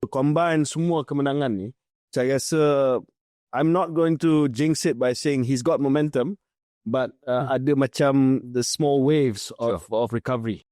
combine semua kemenangan ni, saya rasa I'm not going to jinx it by saying he's got momentum, but ada macam the small waves of recovery.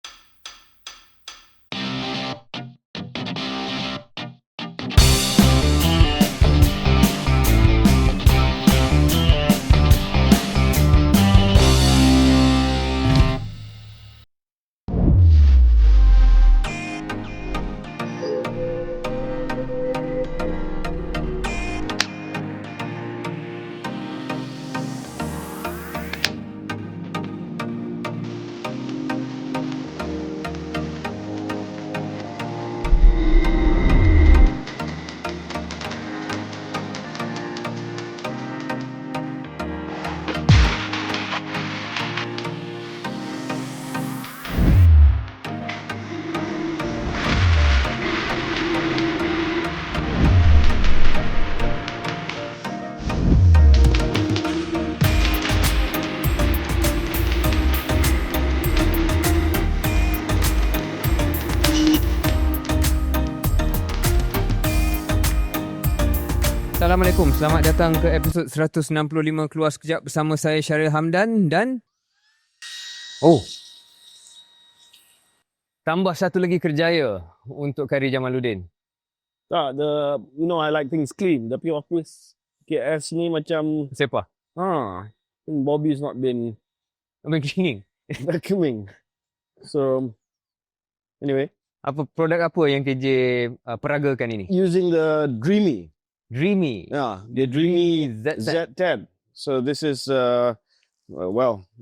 Assalamualaikum, selamat datang ke episod 165 Keluar Sekejap bersama saya Syaril Hamdan dan tambah satu lagi kerjaya untuk Khairi Jamaluddin. Tak, I like things clean. Tapi office KS ni macam Siapa? Bobby's not been Cleaning. vacuuming. So anyway, Produk apa yang KJ peragakan ini? using the Dreamy. Dreamy. The Dreamy Z10. Z10. So this is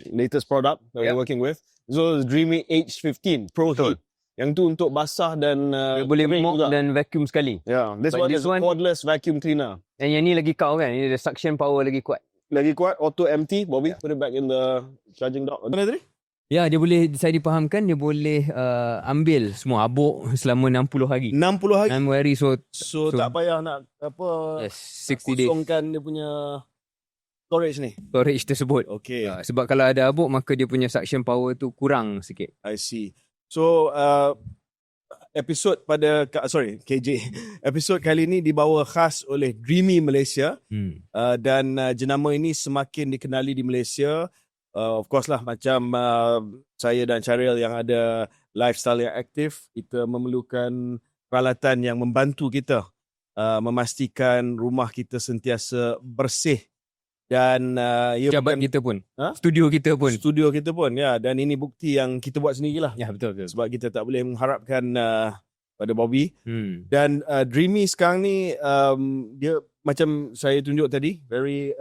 latest product that we're working with. So the Dreamy H15 Pro Heat. Yang tu untuk basah dan boleh kering mop juga. dan vacuum sekali. This But one this is a one- cordless vacuum cleaner. Yang ni lagi kau kan? Ini ada suction power lagi kuat. Lagi kuat, auto empty. Bobby, put it back in the charging dock. Mana tadi? Ya, dia boleh, saya dipahamkan dia boleh ambil semua habuk selama 60 hari. 60 hari. 60 hari So tak payah nak yes, 60 days kosongkan dia punya storage ni. storage tersebut. Okay, Sebab kalau ada habuk maka dia punya suction power tu kurang sikit. I see. So episod KJ. Episod kali ni dibawa khas oleh Dreamy Malaysia. Dan jenama ini semakin dikenali di Malaysia. Of course lah, macam saya dan Syaril yang ada lifestyle yang aktif, kita memerlukan peralatan yang membantu kita memastikan rumah kita sentiasa bersih. Dan Pejabat kita pun. Studio kita pun. Ya, dan ini bukti yang kita buat sendirilah. Ya, betul. Sebab kita tak boleh mengharapkan pada Bobby. Dan Dan Dreamy sekarang ni dia macam saya tunjuk tadi, very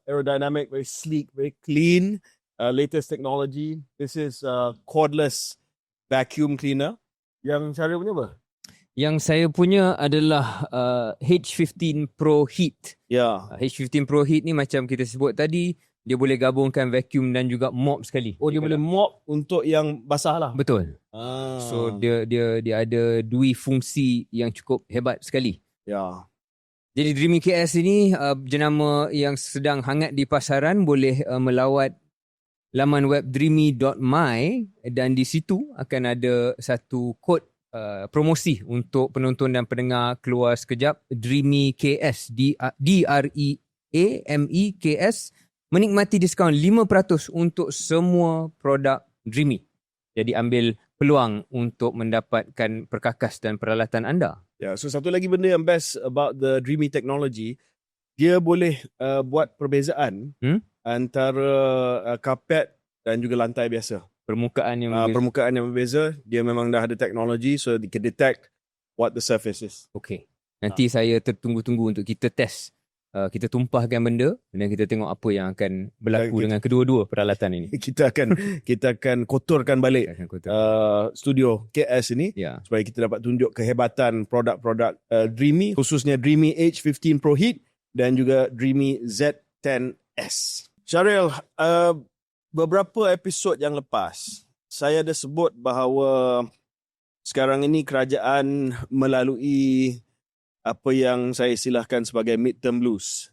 aerodynamic, very sleek, very clean, latest technology. This is cordless vacuum cleaner. Yang Syaril punya apa? yang saya punya adalah H15 Pro Heat. Ya. H15 Pro Heat ni macam kita sebut tadi, dia boleh gabungkan vacuum dan juga mop sekali. Oh, dia boleh mop untuk yang basah lah. Betul. So dia ada dua fungsi yang cukup hebat sekali. Ya. Jadi Dreamy KS ini jenama yang sedang hangat di pasaran, boleh melawat laman web dreamy.my dan di situ akan ada satu kod promosi untuk penonton dan pendengar Keluar Sekejap, Dreamy KS, DREAME KS, menikmati diskaun 5% untuk semua produk Dreamy. Jadi ambil peluang untuk mendapatkan perkakas dan peralatan anda. Ya, so satu lagi benda yang best about the Dreamy technology, dia boleh buat perbezaan antara karpet dan juga lantai biasa. Permukaan yang Permukaan yang berbeza, dia memang dah ada teknologi, so dia can detect what the surface is. Okey. Nanti saya tertunggu-tunggu untuk kita test. Kita tumpahkan benda dan kita tengok apa yang akan berlaku dengan kedua-dua peralatan ini. Kita akan kotorkan balik studio KS ini, supaya kita dapat tunjuk kehebatan produk-produk Dreamy, khususnya Dreamy H15 Pro Heat dan juga Dreamy Z10S. Syaril, beberapa episod yang lepas saya ada sebut bahawa sekarang ini kerajaan melalui apa yang saya istilahkan sebagai midterm blues,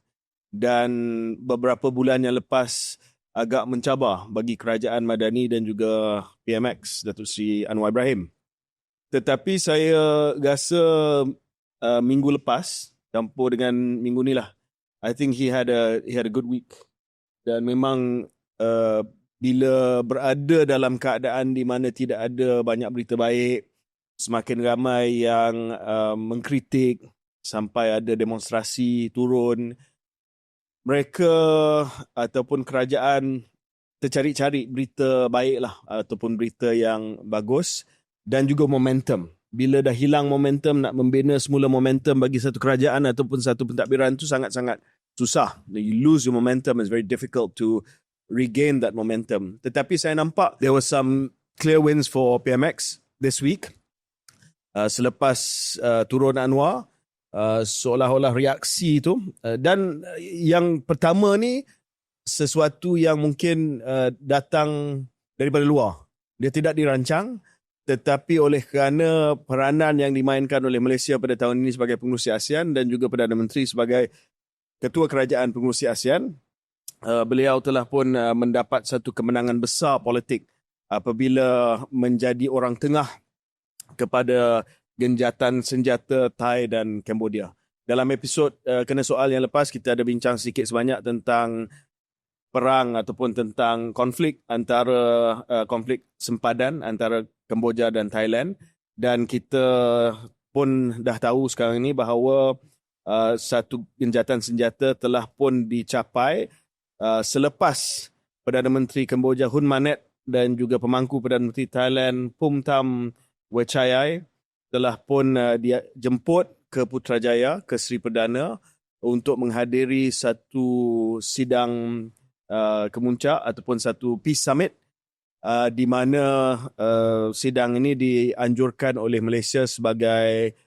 dan beberapa bulan yang lepas agak mencabar bagi kerajaan Madani dan juga PMX Datuk Seri Anwar Ibrahim. Tetapi saya rasa minggu lepas campur dengan minggu ni lah. I think he had a good week. Dan memang bila berada dalam keadaan di mana tidak ada banyak berita baik, semakin ramai yang mengkritik sampai ada demonstrasi turun, mereka ataupun kerajaan tercari-cari berita baik lah ataupun berita yang bagus dan juga momentum. Bila dah hilang momentum, nak membina semula momentum bagi satu kerajaan ataupun satu pentadbiran tu sangat-sangat susah. You lose your momentum, it's very difficult to regain that momentum. Tetapi saya nampak there were some clear wins for PMX this week. Selepas turun Anwar, seolah-olah reaksi tu. Dan yang pertama ni, sesuatu yang mungkin datang daripada luar. Dia tidak dirancang, tetapi oleh kerana peranan yang dimainkan oleh Malaysia pada tahun ini sebagai pengerusi ASEAN dan juga Perdana Menteri sebagai Ketua Kerajaan Pengerusi ASEAN, beliau telah pun mendapat satu kemenangan besar politik apabila menjadi orang tengah kepada genjatan senjata Thai dan Cambodia. Dalam episod Kena Soal yang lepas, kita ada bincang sedikit sebanyak tentang perang ataupun tentang konflik konflik sempadan antara Kemboja dan Thailand, dan kita pun dah tahu sekarang ini bahawa satu genjatan senjata telah pun dicapai selepas Perdana Menteri Kemboja Hun Manet dan juga pemangku Perdana Menteri Thailand Phumtham Wechayai telah pun dia jemput ke Putrajaya, ke Sri Perdana untuk menghadiri satu sidang kemuncak ataupun satu Peace Summit di mana sidang ini dianjurkan oleh Malaysia sebagai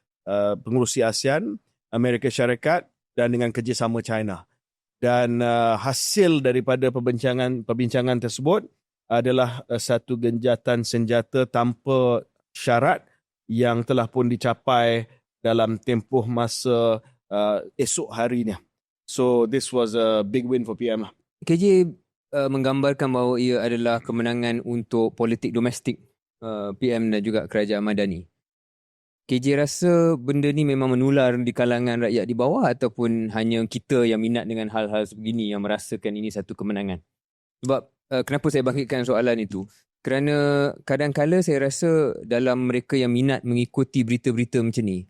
pengerusi ASEAN, Amerika Syarikat dan dengan kerjasama China. Dan hasil daripada perbincangan tersebut adalah satu genjatan senjata tanpa syarat yang telah pun dicapai dalam tempoh masa esok harinya. So this was a big win for PM lah. KJ menggambarkan bahawa ia adalah kemenangan untuk politik domestik PM dan juga Kerajaan Madani. KJ rasa benda ni memang menular di kalangan rakyat di bawah ataupun hanya kita yang minat dengan hal-hal sebegini yang merasakan ini satu kemenangan? Sebab kenapa saya bangkitkan soalan itu? Kerana kadang-kala saya rasa dalam mereka yang minat mengikuti berita-berita macam ni,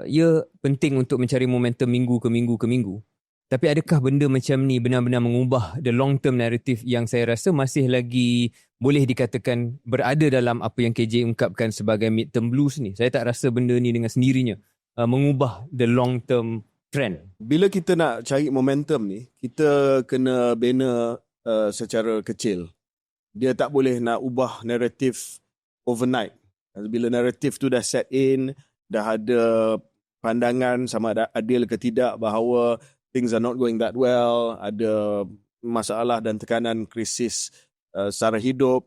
ia penting untuk mencari momentum minggu ke minggu ke minggu. Tapi adakah benda macam ni benar-benar mengubah the long term narrative yang saya rasa masih lagi boleh dikatakan berada dalam apa yang KJ ungkapkan sebagai midterm blues ni? Saya tak rasa benda ni dengan sendirinya mengubah the long term trend. Bila kita nak cari momentum ni, kita kena bina secara kecil. Dia tak boleh nak ubah naratif overnight. Bila naratif tu dah set in, dah ada pandangan sama ada adil ke tidak bahawa things are not going that well, ada masalah dan tekanan krisis sara hidup,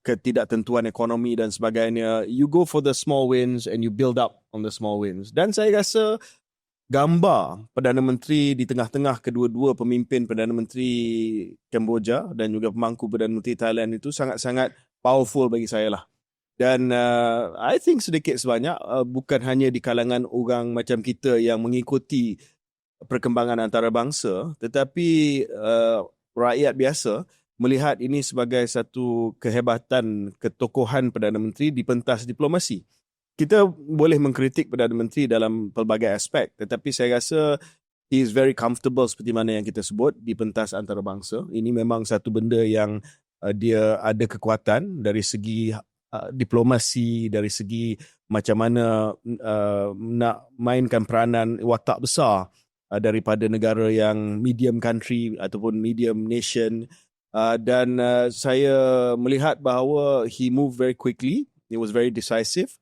ketidaktentuan ekonomi dan sebagainya, you go for the small wins and you build up on the small wins. Dan saya rasa gambar Perdana Menteri di tengah-tengah kedua-dua pemimpin Perdana Menteri Kemboja dan juga pemangku Perdana Menteri Thailand itu sangat-sangat powerful bagi saya lah. Dan I think sedikit sebanyak bukan hanya di kalangan orang macam kita yang mengikuti perkembangan antarabangsa, tetapi rakyat biasa melihat ini sebagai satu kehebatan ketokohan Perdana Menteri di pentas diplomasi. Kita boleh mengkritik Perdana Menteri dalam pelbagai aspek, tetapi saya rasa he is very comfortable seperti mana yang kita sebut di pentas antarabangsa. Ini memang satu benda yang dia ada kekuatan dari segi diplomasi, dari segi macam mana nak mainkan peranan watak besar daripada negara yang medium country ataupun medium nation, dan saya melihat bahawa he moved very quickly, he was very decisive,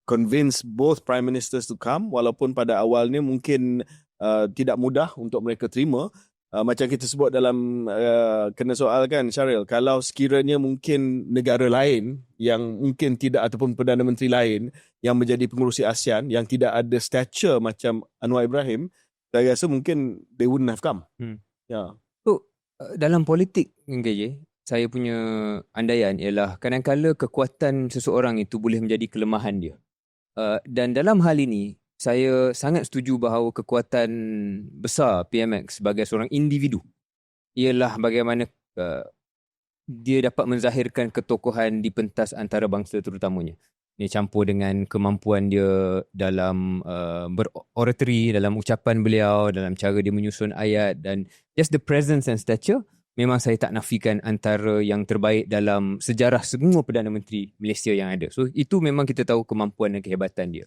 convinced both prime ministers to come, walaupun pada awalnya mungkin tidak mudah untuk mereka terima. Macam kita sebut dalam Kena Soal kan, Syaril, kalau sekiranya mungkin negara lain yang mungkin tidak ataupun Perdana Menteri lain yang menjadi pengerusi ASEAN yang tidak ada stature macam Anwar Ibrahim, saya rasa mungkin they wouldn't have come. Yeah. So, dalam politik KJ, saya punya andaian ialah kadang-kadang kekuatan seseorang itu boleh menjadi kelemahan dia. Dan dalam hal ini, saya sangat setuju bahawa kekuatan besar PMX sebagai seorang individu ialah bagaimana dia dapat menzahirkan ketokohan di pentas antarabangsa terutamanya. Ini campur dengan kemampuan dia dalam beroratory, dalam ucapan beliau, dalam cara dia menyusun ayat dan just the presence and stature. Memang saya tak nafikan antara yang terbaik dalam sejarah semua Perdana Menteri Malaysia yang ada. So itu memang kita tahu kemampuan dan kehebatan dia.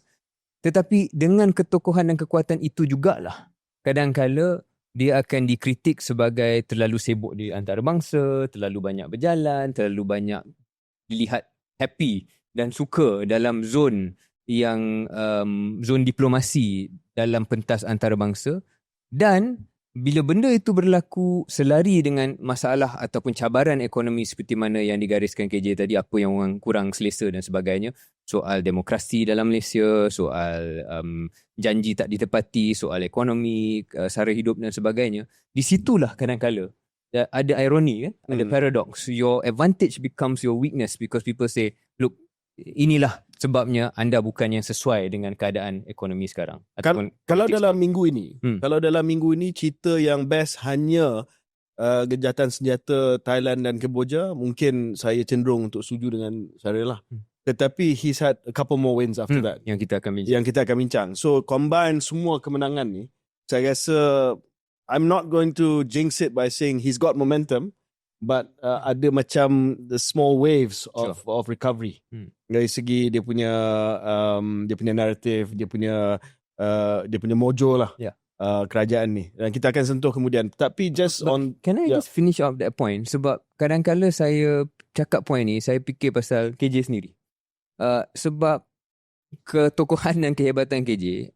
Tetapi dengan ketokohan dan kekuatan itu jugalah kadang-kala dia akan dikritik sebagai terlalu sibuk di antarabangsa, terlalu banyak berjalan, terlalu banyak dilihat happy dan suka dalam zon yang zon diplomasi dalam pentas antarabangsa. Dan bila benda itu berlaku selari dengan masalah ataupun cabaran ekonomi seperti mana yang digariskan KJ tadi, apa yang orang kurang selesa dan sebagainya, soal demokrasi dalam Malaysia, soal janji tak ditepati, soal ekonomi, sara hidup dan sebagainya, di situlah kadang-kala ada ironi, ada paradox. Your advantage becomes your weakness because people say, look, inilah sebabnya anda bukan yang sesuai dengan keadaan ekonomi sekarang. Kalau dalam minggu ini, cerita yang best hanya gejatan senjata Thailand dan Kemboja, mungkin saya cenderung untuk setuju dengan Syaril lah. Tetapi he's had a couple more wins after that. Yang kita akan bincang. So combine semua kemenangan ni, saya rasa I'm not going to jinx it by saying he's got momentum. But ada macam the small waves of recovery dari segi dia punya narrative, dia punya mojo lah, kerajaan ni, dan kita akan sentuh kemudian. Tapi can I just finish off that point? Sebab kadang-kala saya cakap point ni, saya fikir pasal KJ sendiri. Sebab ketokohan dan kehebatan KJ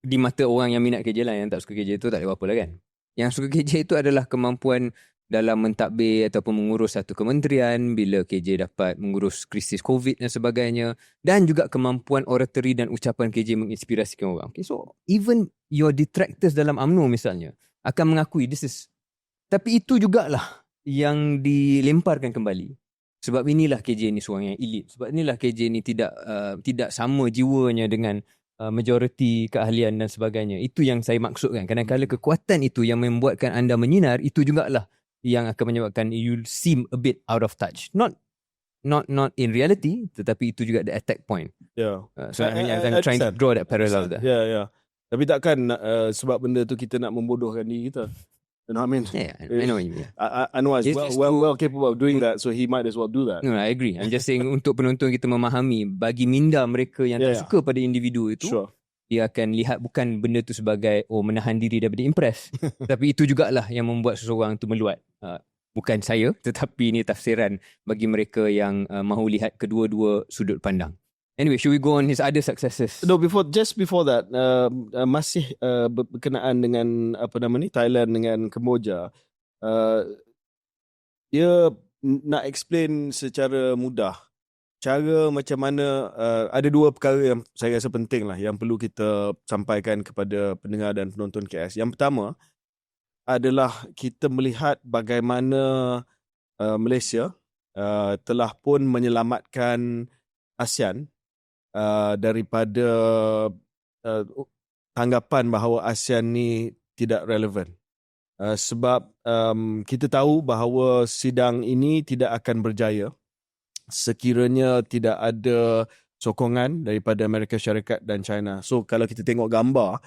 di mata orang yang minat KJ lah, yang tak suka KJ tu tak ada apa-apa lah kan. Yang suka KJ itu adalah kemampuan dalam mentadbir ataupun mengurus satu kementerian bila KJ dapat mengurus krisis COVID dan sebagainya, dan juga kemampuan oratory dan ucapan KJ menginspirasikan orang. Okay, so even your detractors dalam UMNO misalnya akan mengakui this is, tapi itu jugalah yang dilemparkan kembali. Sebab inilah KJ ni seorang yang elit. Sebab inilah KJ ni tidak sama jiwanya dengan majoriti keahlian dan sebagainya. Itu yang saya maksudkan. Kadang-kadang kekuatan itu yang membuatkan anda menyinar, itu jugalah yang akan menyebabkan you seem a bit out of touch. Not in reality, tetapi itu juga the attack point. Yeah. So I'm trying to draw that parallel there. Yeah. Tapi takkan sebab benda tu kita nak membodohkan diri kita. You know what I mean? Yeah, I know what you mean. Anwar is well capable of doing that, so he might as well do that. No, I agree. I'm just saying untuk penonton kita memahami, bagi minda mereka yang tak suka pada individu itu, dia akan lihat bukan benda tu sebagai menahan diri daripada impress. Tapi itu jugalah yang membuat seseorang tu meluat. Bukan saya, tetapi ini tafsiran bagi mereka yang mahu lihat kedua-dua sudut pandang. Anyway, should we go on his other successes? No, just before that, masih berkenaan dengan Thailand dengan Kemboja. Dia nak explain secara mudah cara macam mana, ada dua perkara yang saya rasa penting lah yang perlu kita sampaikan kepada pendengar dan penonton KS. Yang pertama adalah kita melihat bagaimana Malaysia telah pun menyelamatkan ASEAN daripada tanggapan bahawa ASEAN ni tidak relevan. Sebab kita tahu bahawa sidang ini tidak akan berjaya sekiranya tidak ada sokongan daripada Amerika Syarikat dan China. So kalau kita tengok gambar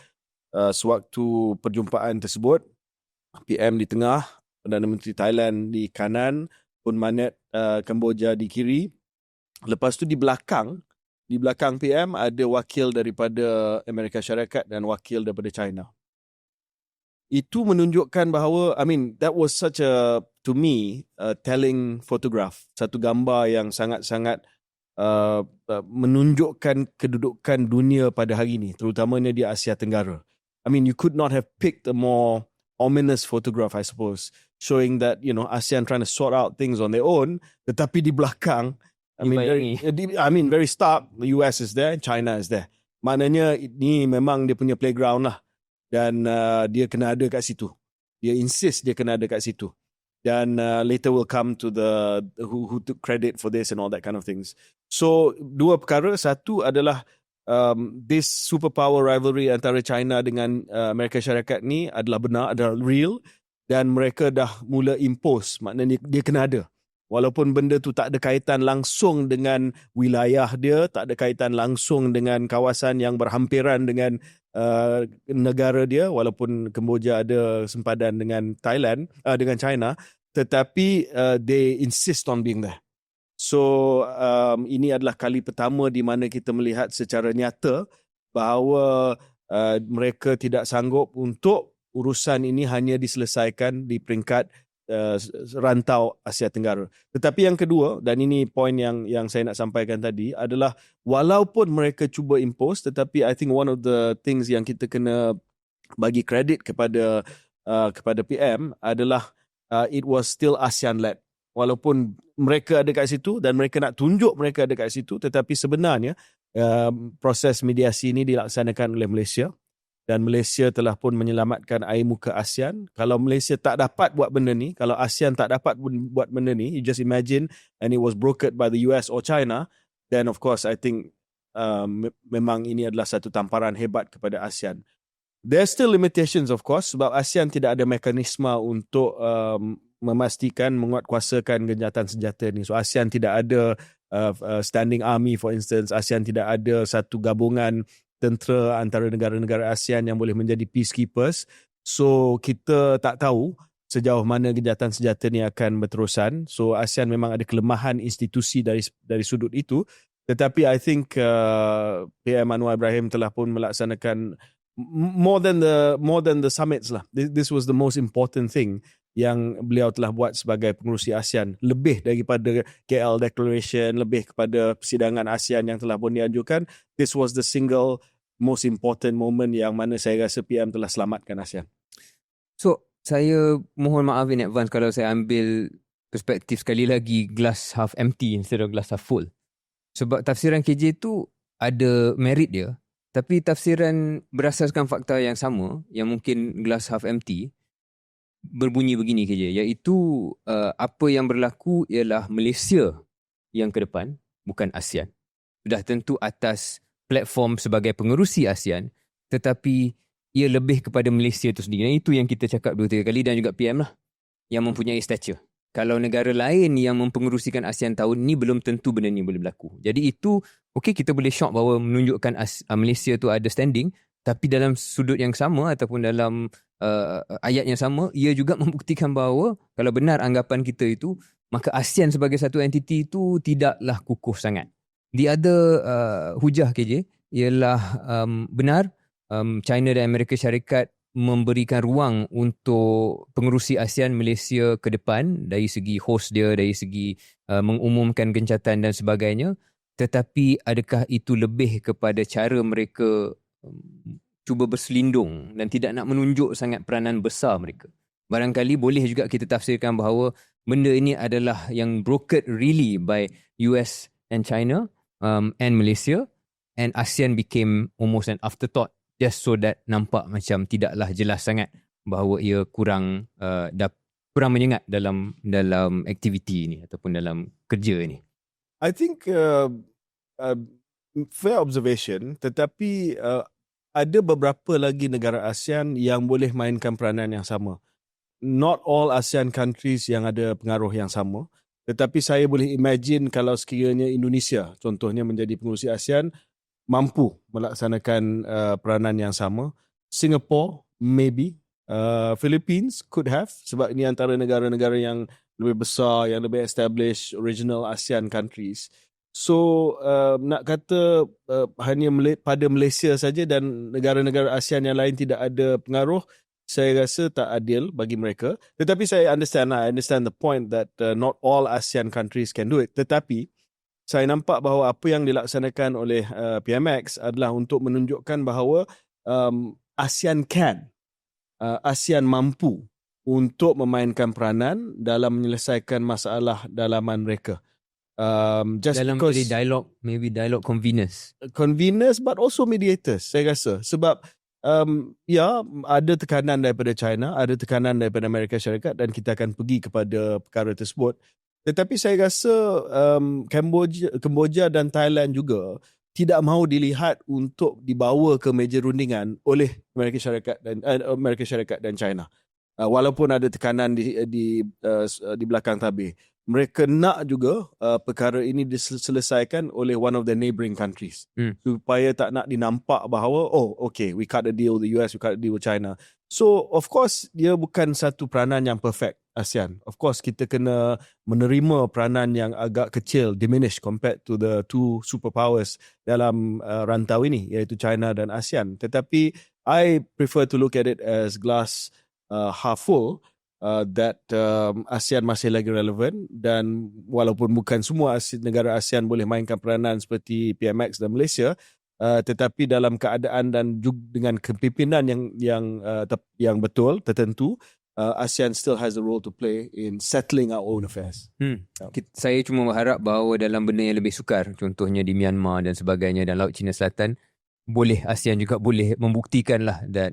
sewaktu perjumpaan tersebut, PM di tengah, Perdana Menteri Thailand di kanan, Pun Manet Kemboja di kiri. Lepas tu di belakang PM ada wakil daripada Amerika Syarikat dan wakil daripada China. Itu menunjukkan bahawa, that was such a, to me, telling photograph. Satu gambar yang sangat-sangat menunjukkan kedudukan dunia pada hari ini, terutamanya di Asia Tenggara. You could not have picked a more ominous photograph, I suppose, showing that, ASEAN trying to sort out things on their own, tetapi di belakang, very stark, the US is there, China is there. Maknanya ini memang dia punya playground lah. Dan dia kena ada kat situ. Dia insist dia kena ada kat situ. Dan later will come to the who took credit for this and all that kind of things. So dua perkara. Satu adalah this superpower rivalry antara China dengan Amerika Syarikat ni adalah benar, adalah real, dan mereka dah mula impose, maknanya dia kena ada. Walaupun benda tu tak ada kaitan langsung dengan wilayah dia, tak ada kaitan langsung dengan kawasan yang berhampiran dengan negara dia, walaupun Kemboja ada sempadan dengan Thailand, dengan China, tetapi they insist on being there. So ini adalah kali pertama di mana kita melihat secara nyata bahawa mereka tidak sanggup untuk urusan ini hanya diselesaikan di peringkat rantau Asia Tenggara. Tetapi yang kedua, dan ini poin yang saya nak sampaikan tadi, adalah walaupun mereka cuba impose, tetapi I think one of the things yang kita kena bagi kredit kepada PM adalah it was still ASEAN-led. Walaupun mereka ada kat situ dan mereka nak tunjuk mereka ada kat situ, tetapi sebenarnya proses mediasi ini dilaksanakan oleh Malaysia, dan Malaysia telah pun menyelamatkan air muka ASEAN. Kalau Malaysia tak dapat buat benda ni, kalau ASEAN tak dapat buat benda ni, you just imagine, and it was brokered by the US or China, then of course I think memang ini adalah satu tamparan hebat kepada ASEAN. There's still limitations of course, sebab ASEAN tidak ada mekanisme untuk memastikan menguatkuasakan genjatan senjata ni. So ASEAN tidak ada standing army, for instance. ASEAN tidak ada satu gabungan tentera antara negara-negara ASEAN yang boleh menjadi peacekeepers. So kita tak tahu sejauh mana genjatan senjata ni akan berterusan. So ASEAN memang ada kelemahan institusi dari sudut itu. Tetapi I think PM Anwar Ibrahim telah pun melaksanakan more than the summits lah. This was the most important thing yang beliau telah buat sebagai pengerusi ASEAN, lebih daripada KL Declaration, lebih kepada persidangan ASEAN yang telah pun dianjurkan. This was the single most important moment yang mana saya rasa PM telah selamatkan ASEAN. So, saya mohon maaf in advance kalau saya ambil perspektif sekali lagi glass half empty instead of glass half full. Sebab tafsiran KJ tu ada merit dia, tapi tafsiran berasaskan fakta yang sama, yang mungkin glass half empty, berbunyi begini KJ, iaitu apa yang berlaku ialah Malaysia yang ke depan, bukan ASEAN. Sudah tentu atas platform sebagai pengerusi ASEAN, tetapi ia lebih kepada Malaysia itu sendiri. Dan itu yang kita cakap 2-3 kali, dan juga PM lah yang mempunyai stature. Kalau negara lain yang mempengerusikan ASEAN tahun ni, belum tentu benda ni boleh berlaku. Jadi itu, okey, kita boleh shock bahawa menunjukkan Malaysia tu ada standing, tapi dalam sudut yang sama ataupun dalam ayat yang sama, ia juga membuktikan bahawa kalau benar anggapan kita itu, maka ASEAN sebagai satu entiti itu tidaklah kukuh sangat. The other hujah KJ ialah benar China dan Amerika Syarikat memberikan ruang untuk pengerusi ASEAN Malaysia ke depan dari segi host dia, dari segi mengumumkan gencatan dan sebagainya. Tetapi adakah itu lebih kepada cara mereka cuba berselindung dan tidak nak menunjuk sangat peranan besar mereka? Barangkali boleh juga kita tafsirkan bahawa benda ini adalah yang brokered really by US and China and Malaysia, and ASEAN became almost an afterthought, just so that nampak macam tidaklah jelas sangat bahawa ia kurang menyengat dalam aktiviti ini ataupun dalam kerja ini. I think fair observation, tetapi ada beberapa lagi negara ASEAN yang boleh mainkan peranan yang sama. Not all ASEAN countries yang ada pengaruh yang sama, tetapi saya boleh imagine kalau sekiranya Indonesia contohnya menjadi pengerusi ASEAN, mampu melaksanakan peranan yang sama. Singapore, maybe. Philippines could have, sebab ini antara negara-negara yang lebih besar, yang lebih established, original ASEAN countries. So, nak kata hanya pada Malaysia saja dan negara-negara ASEAN yang lain tidak ada pengaruh, saya rasa tak adil bagi mereka. Tetapi I understand the point that not all ASEAN countries can do it. Tetapi, saya nampak bahawa apa yang dilaksanakan oleh PMX adalah untuk menunjukkan bahawa ASEAN ASEAN mampu untuk memainkan peranan dalam menyelesaikan masalah dalaman mereka. Just dalam dialog, maybe dialog conveners, but also mediators, saya rasa. Sebab ada tekanan daripada China, ada tekanan daripada Amerika Syarikat, dan kita akan pergi kepada perkara tersebut. Tetapi saya rasa Kemboja dan Thailand juga tidak mahu dilihat untuk dibawa ke meja rundingan oleh Amerika Syarikat dan China. Walaupun ada tekanan di belakang tabir, mereka nak juga perkara ini diselesaikan oleh one of the neighbouring countries, supaya tak nak dinampak bahawa okay, we cut a deal with the US, we cut a deal with China. So of course dia bukan satu peranan yang perfect ASEAN. Of course kita kena menerima peranan yang agak kecil, diminished compared to the two superpowers dalam rantau ini, iaitu China dan ASEAN. Tetapi I prefer to look at it as glass half full, that ASEAN masih lagi relevan, dan walaupun bukan semua negara ASEAN boleh mainkan peranan seperti PMX dan Malaysia, tetapi dalam keadaan dan juga dengan kepimpinan yang betul tertentu, ASEAN still has a role to play in settling our own affairs. Saya cuma berharap bahawa dalam benda yang lebih sukar, contohnya di Myanmar dan sebagainya dan Laut Cina Selatan, ASEAN juga boleh membuktikanlah that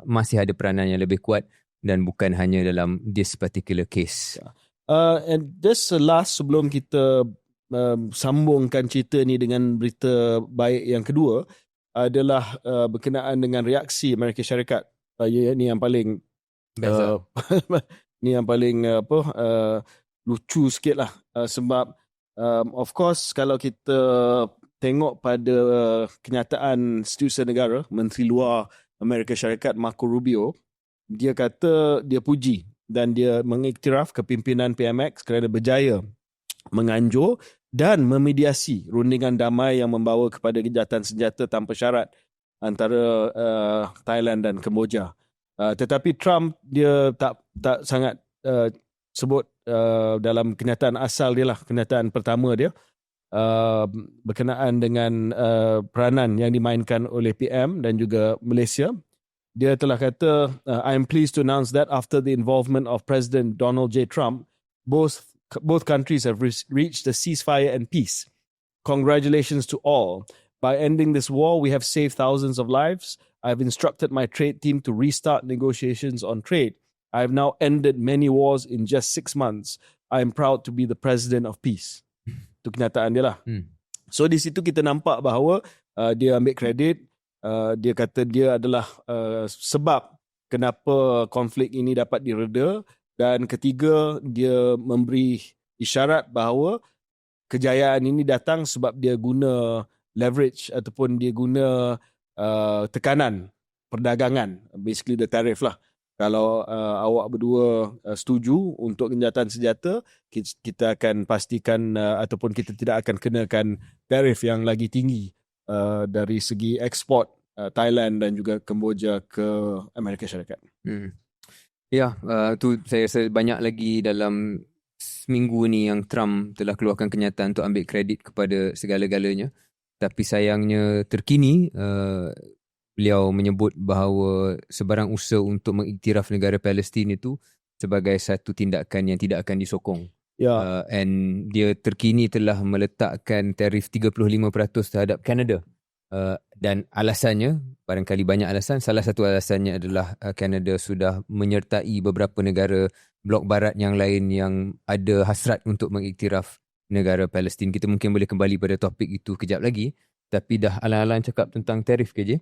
masih ada peranan yang lebih kuat dan bukan hanya dalam this particular case. And just last sebelum kita sambungkan cerita ni dengan berita baik yang kedua, adalah berkenaan dengan reaksi Amerika Syarikat. Ni yang paling ni yang paling lucu sikit lah, sebab of course kalau kita tengok pada kenyataan Setiausaha Negara, Menteri Luar Amerika Syarikat Marco Rubio, dia kata dia puji dan dia mengiktiraf kepimpinan PMX kerana berjaya menganjur dan memediasi rundingan damai yang membawa kepada gencatan senjata tanpa syarat antara Thailand dan Kemboja. Tetapi Trump dia tak sangat sebut dalam kenyataan asal dia lah, kenyataan pertama dia, berkenaan dengan peranan yang dimainkan oleh PM dan juga Malaysia. Dia telah kata, I'm pleased to announce that after the involvement of President Donald J. Trump, both countries have reached a ceasefire and peace. Congratulations to all. By ending this war, we have saved thousands of lives. I've instructed my trade team to restart negotiations on trade. I have now ended many wars in just 6 months. I am proud to be the president of peace. Itu kenyataan dia lah. So di situ kita nampak bahawa dia ambil kredit. Dia kata dia adalah sebab kenapa konflik ini dapat direda. Dan ketiga, dia memberi isyarat bahawa kejayaan ini datang sebab dia guna leverage ataupun dia guna tekanan perdagangan, basically the tariff lah. Kalau awak berdua setuju untuk gencatan senjata, kita akan pastikan ataupun kita tidak akan kenakan tarif yang lagi tinggi dari segi ekspor Thailand dan juga Kemboja ke Amerika Syarikat. Ya, tu saya rasa banyak lagi dalam seminggu ni yang Trump telah keluarkan kenyataan untuk ambil kredit kepada segala-galanya. Tapi sayangnya terkini beliau menyebut bahawa sebarang usaha untuk mengiktiraf negara Palestin itu sebagai satu tindakan yang tidak akan disokong. And dia terkini telah meletakkan tarif 35% terhadap Kanada. Dan alasannya, barangkali banyak alasan, salah satu alasannya adalah Kanada sudah menyertai beberapa negara blok barat yang lain yang ada hasrat untuk mengiktiraf negara Palestin. Kita mungkin boleh kembali pada topik itu kejap lagi, tapi dah alang-alang cakap tentang tarif KJ.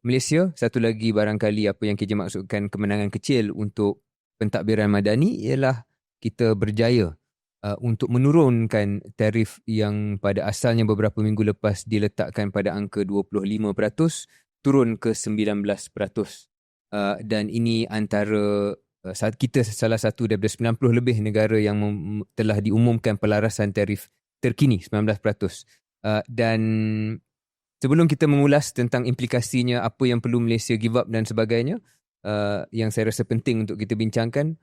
Malaysia, satu lagi barangkali apa yang KJ maksudkan kemenangan kecil untuk pentadbiran madani ialah kita berjaya untuk menurunkan tarif yang pada asalnya beberapa minggu lepas diletakkan pada angka 25% turun ke 19%. Dan ini antara kita salah satu daripada 90 lebih negara yang telah diumumkan pelarasan tarif terkini 19%. Dan sebelum kita mengulas tentang implikasinya, apa yang perlu Malaysia give up dan sebagainya, yang saya rasa penting untuk kita bincangkan,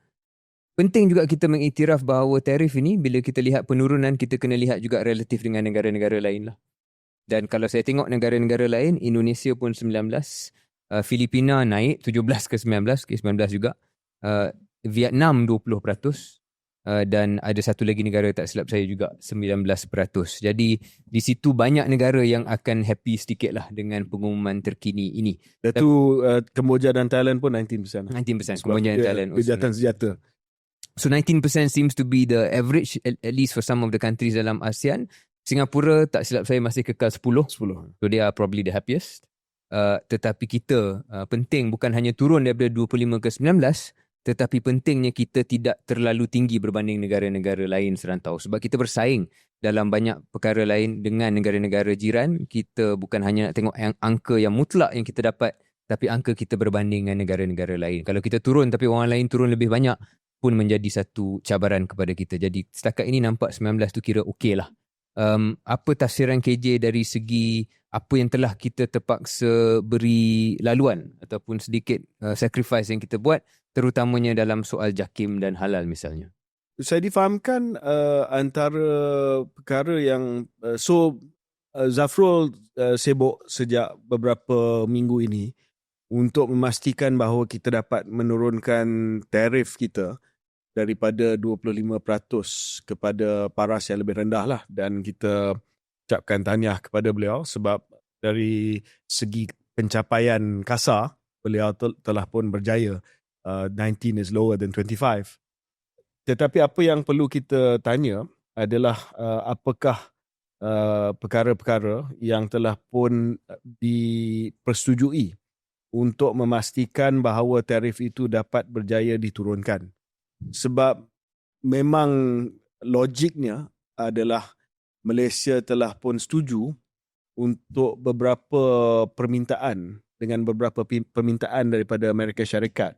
penting juga kita mengiktiraf bahawa tarif ini, bila kita lihat penurunan, kita kena lihat juga relatif dengan negara-negara lain lah. Dan kalau saya tengok negara-negara lain, Indonesia pun 19%, Filipina naik 17 ke 19, ke 19 juga, Vietnam 20%, dan ada satu lagi negara tak silap saya juga 19%. Jadi di situ banyak negara yang akan happy sedikit lah dengan pengumuman terkini ini. Itu Kemboja dan Thailand pun 19%. 19% Kemboja dan Thailand. Gencatan senjata. So 19% seems to be the average, at least for some of the countries dalam ASEAN. Singapura tak silap saya masih kekal 10. 10. So they are probably the happiest. Tetapi kita penting bukan hanya turun daripada 25 ke 19, tetapi pentingnya kita tidak terlalu tinggi berbanding negara-negara lain serantau. Sebab kita bersaing dalam banyak perkara lain dengan negara-negara jiran. Kita bukan hanya nak tengok angka yang mutlak yang kita dapat, tapi angka kita berbanding dengan negara-negara lain. Kalau kita turun tapi orang lain turun lebih banyak pun menjadi satu cabaran kepada kita. Jadi setakat ini nampak 19 tu kira okey lah. Apa tafsiran KJ dari segi apa yang telah kita terpaksa beri laluan ataupun sedikit sacrifice yang kita buat, terutamanya dalam soal JAKIM dan halal misalnya? Saya difahamkan antara perkara yang Zafrul sibuk sejak beberapa minggu ini untuk memastikan bahawa kita dapat menurunkan tarif kita daripada 25% kepada paras yang lebih rendah lah, dan kita ucapkan tahniah kepada beliau sebab dari segi pencapaian kasar beliau telah pun berjaya. 19 is lower than 25. Tetapi apa yang perlu kita tanya adalah apakah perkara-perkara yang telah pun dipersetujui untuk memastikan bahawa tarif itu dapat berjaya diturunkan. Sebab memang logiknya adalah Malaysia telah pun setuju untuk beberapa permintaan, dengan beberapa permintaan daripada Amerika Syarikat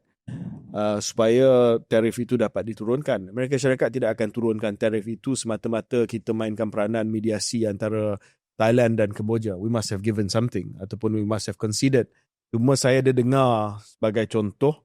supaya tarif itu dapat diturunkan. Amerika Syarikat tidak akan turunkan tarif itu semata-mata kita mainkan peranan mediasi antara Thailand dan Kemboja. We must have given something ataupun we must have considered. Cuma saya ada dengar sebagai contoh,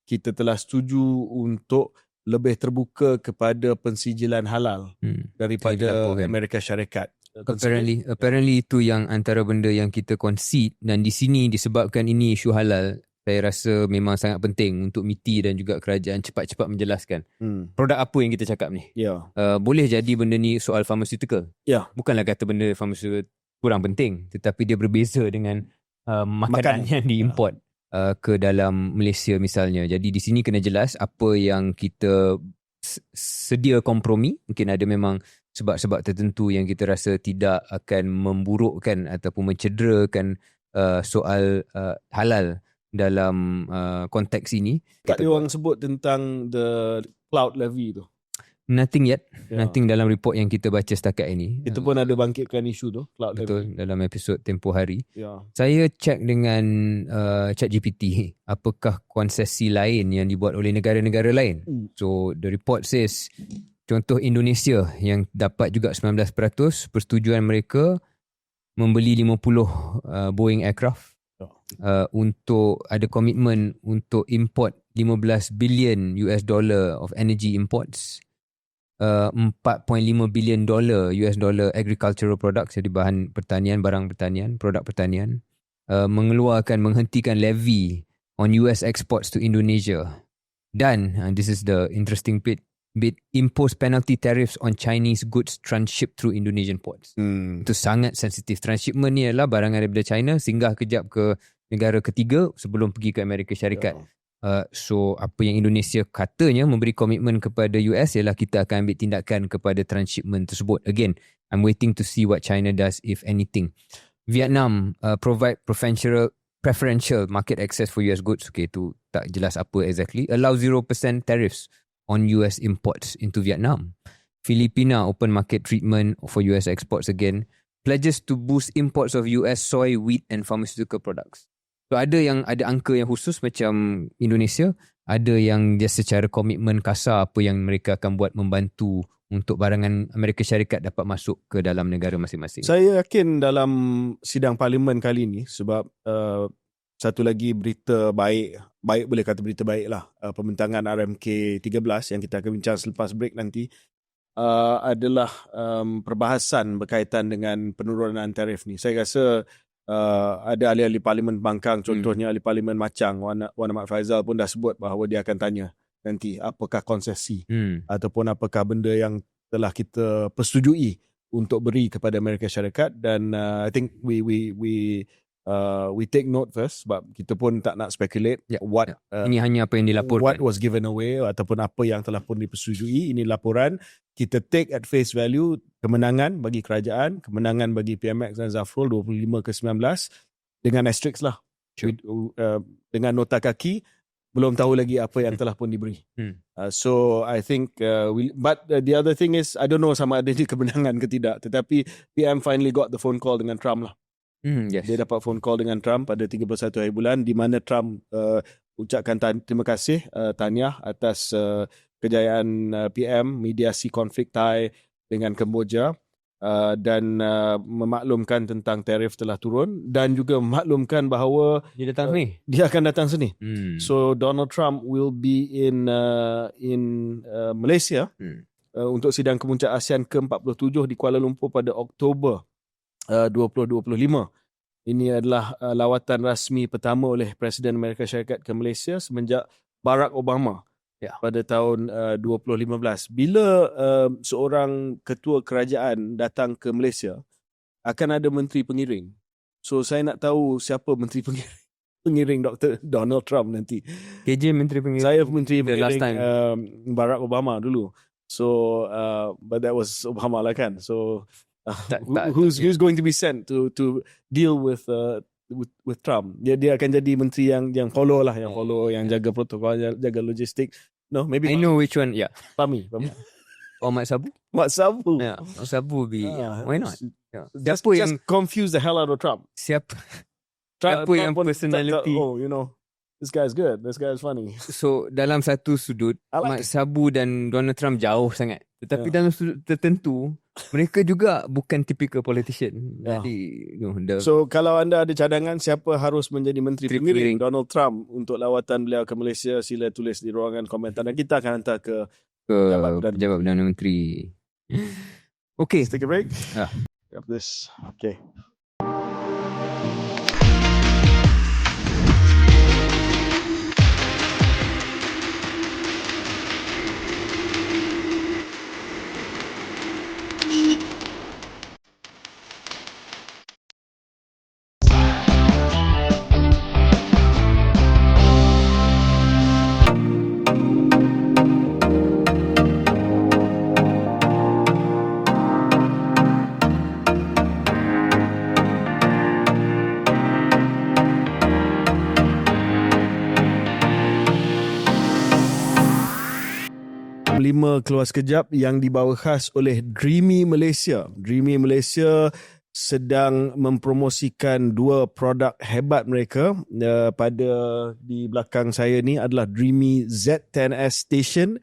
kita telah setuju untuk lebih terbuka kepada pensijilan halal daripada Amerika Syarikat. Apparently itu yang antara benda yang kita concede, dan di sini disebabkan ini isu halal, saya rasa memang sangat penting untuk MITI dan juga kerajaan cepat-cepat menjelaskan produk apa yang kita cakap ni. Boleh jadi benda ni soal pharmaceutical. Bukanlah kata benda pharmaceutical kurang penting, tetapi dia berbeza dengan makanan yang diimport ke dalam Malaysia misalnya. Jadi di sini kena jelas apa yang kita sedia kompromi. Mungkin ada memang sebab-sebab tertentu yang kita rasa tidak akan memburukkan ataupun mencederakan soal halal dalam konteks ini. Tak ada orang sebut tentang the cloud levy tu. Nothing yet. Nothing dalam report yang kita baca setakat ini. Itu pun ada bangkitkan isu tu, cloud betul, levy. dalam episod tempoh hari. Saya cek dengan ChatGPT apakah konsesi lain yang dibuat oleh negara-negara lain. So the report says, contoh Indonesia yang dapat juga 19%, persetujuan mereka membeli 50 Boeing aircraft untuk ada komitmen untuk import $15 billion of energy imports, $4.5 billion agricultural products, jadi bahan pertanian, barang pertanian, produk pertanian, menghentikan levy on US exports to Indonesia, dan this is the interesting bit, impose penalty tariffs on Chinese goods transshipped through Indonesian ports. Itu sangat sensitif. Transshipment ni adalah barangan daripada China singgah kejap ke negara ketiga sebelum pergi ke Amerika Syarikat. So apa yang Indonesia katanya memberi komitmen kepada US ialah kita akan ambil tindakan kepada transshipment tersebut. Again, I'm waiting to see what China does, if anything. Vietnam provide preferential market access for US goods. Okay, tu tak jelas apa exactly. Allow 0% tariffs on US imports into Vietnam. Filipina open market treatment for US exports again. Pledges to boost imports of US soy, wheat and pharmaceutical products. So ada angka yang khusus macam Indonesia, ada yang just secara komitmen kasar apa yang mereka akan buat membantu untuk barangan Amerika Syarikat dapat masuk ke dalam negara masing-masing. Saya yakin dalam sidang parlimen kali ini, sebab satu lagi berita baik boleh kata berita baik lah, pembentangan RMK 13 yang kita akan bincang selepas break nanti, adalah perbahasan berkaitan dengan penurunan tarif ni. Saya rasa ada ahli-ahli parlimen pembangkang, contohnya ahli parlimen Machang, Wan Ahmad Faizal pun dah sebut bahawa dia akan tanya nanti apakah konsesi ataupun apakah benda yang telah kita persetujui untuk beri kepada Amerika Syarikat. Dan I think we we take note first sebab kita pun tak nak speculate what ini hanya apa yang dilaporkan, what was given away ataupun apa yang telah pun dipersetujui. Ini laporan, kita take at face value kemenangan bagi kerajaan, kemenangan bagi PMX dan Zafrul 25-19 dengan asterisk lah. Dengan nota kaki, belum tahu lagi apa yang telah pun diberi. So I think but the other thing is, I don't know sama ada ini kemenangan ke tidak, tetapi PM finally got the phone call dengan Trump lah. Yes. Dia dapat phone call dengan Trump pada 31 hari bulan, di mana Trump ucapkan terima kasih, tahniah atas kejayaan PM mediasi konflik Thai dengan Kemboja, dan memaklumkan tentang tarif telah turun, dan juga memaklumkan bahawa dia akan datang sini. So Donald Trump will be in Malaysia untuk sidang kemuncak ASEAN ke-47 di Kuala Lumpur pada Oktober 2025. Ini adalah lawatan rasmi pertama oleh Presiden Amerika Syarikat ke Malaysia semenjak Barack Obama pada tahun 2015. Bila seorang ketua kerajaan datang ke Malaysia, akan ada menteri pengiring. So saya nak tahu siapa menteri pengiring Dr. Donald Trump nanti. KJ menteri pengiring. Saya menteri pengiring Barack Obama dulu. So but that was Obama lah kan. So who's going to be sent to deal with Trump? Dia akan jadi menteri yang follow lah, yang jaga protokol, jaga logistik. No, maybe I know which one. Pami. Mat Sabu. Mat Sabu. Mat Sabu be. Why not? Just confuse the hell out of Trump. Siapa yang pun personality? This guy's good. This guy's funny. So dalam satu sudut, Mat Sabu dan Donald Trump jauh sangat. Tetapi dalam sudut tertentu, mereka juga bukan typical politician. Jadi, so kalau anda ada cadangan siapa harus menjadi menteri pengiring Donald Trump untuk lawatan beliau ke Malaysia, sila tulis di ruangan komentar dan kita akan hantar ke Pejabat Perdana Menteri. Okay. Let's take a break. Got this. Okay. Keluar sekejap yang dibawa khas oleh Dreamy Malaysia. Dreamy Malaysia sedang mempromosikan dua produk hebat mereka. Pada di belakang saya ni adalah Dreamy Z10S Station,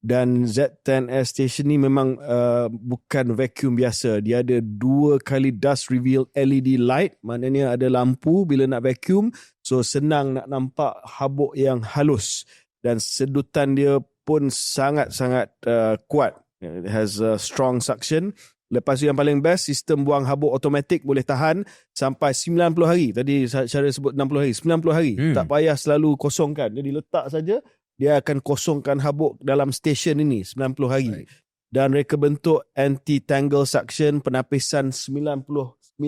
dan Z10S Station ni memang bukan vacuum biasa. Dia ada 2 kali dust reveal LED light, maknanya ada lampu bila nak vacuum, so senang nak nampak habuk yang halus, dan sedutan dia pun sangat-sangat kuat. It has strong suction. Lepas tu yang paling best, sistem buang habuk automatik boleh tahan sampai 90 hari. Tadi saya sebut 60 hari. 90 hari. Tak payah selalu kosongkan. Jadi letak saja, dia akan kosongkan habuk dalam stesen ini 90 hari. Dan reka bentuk anti-tangle suction, penapisan 99.99%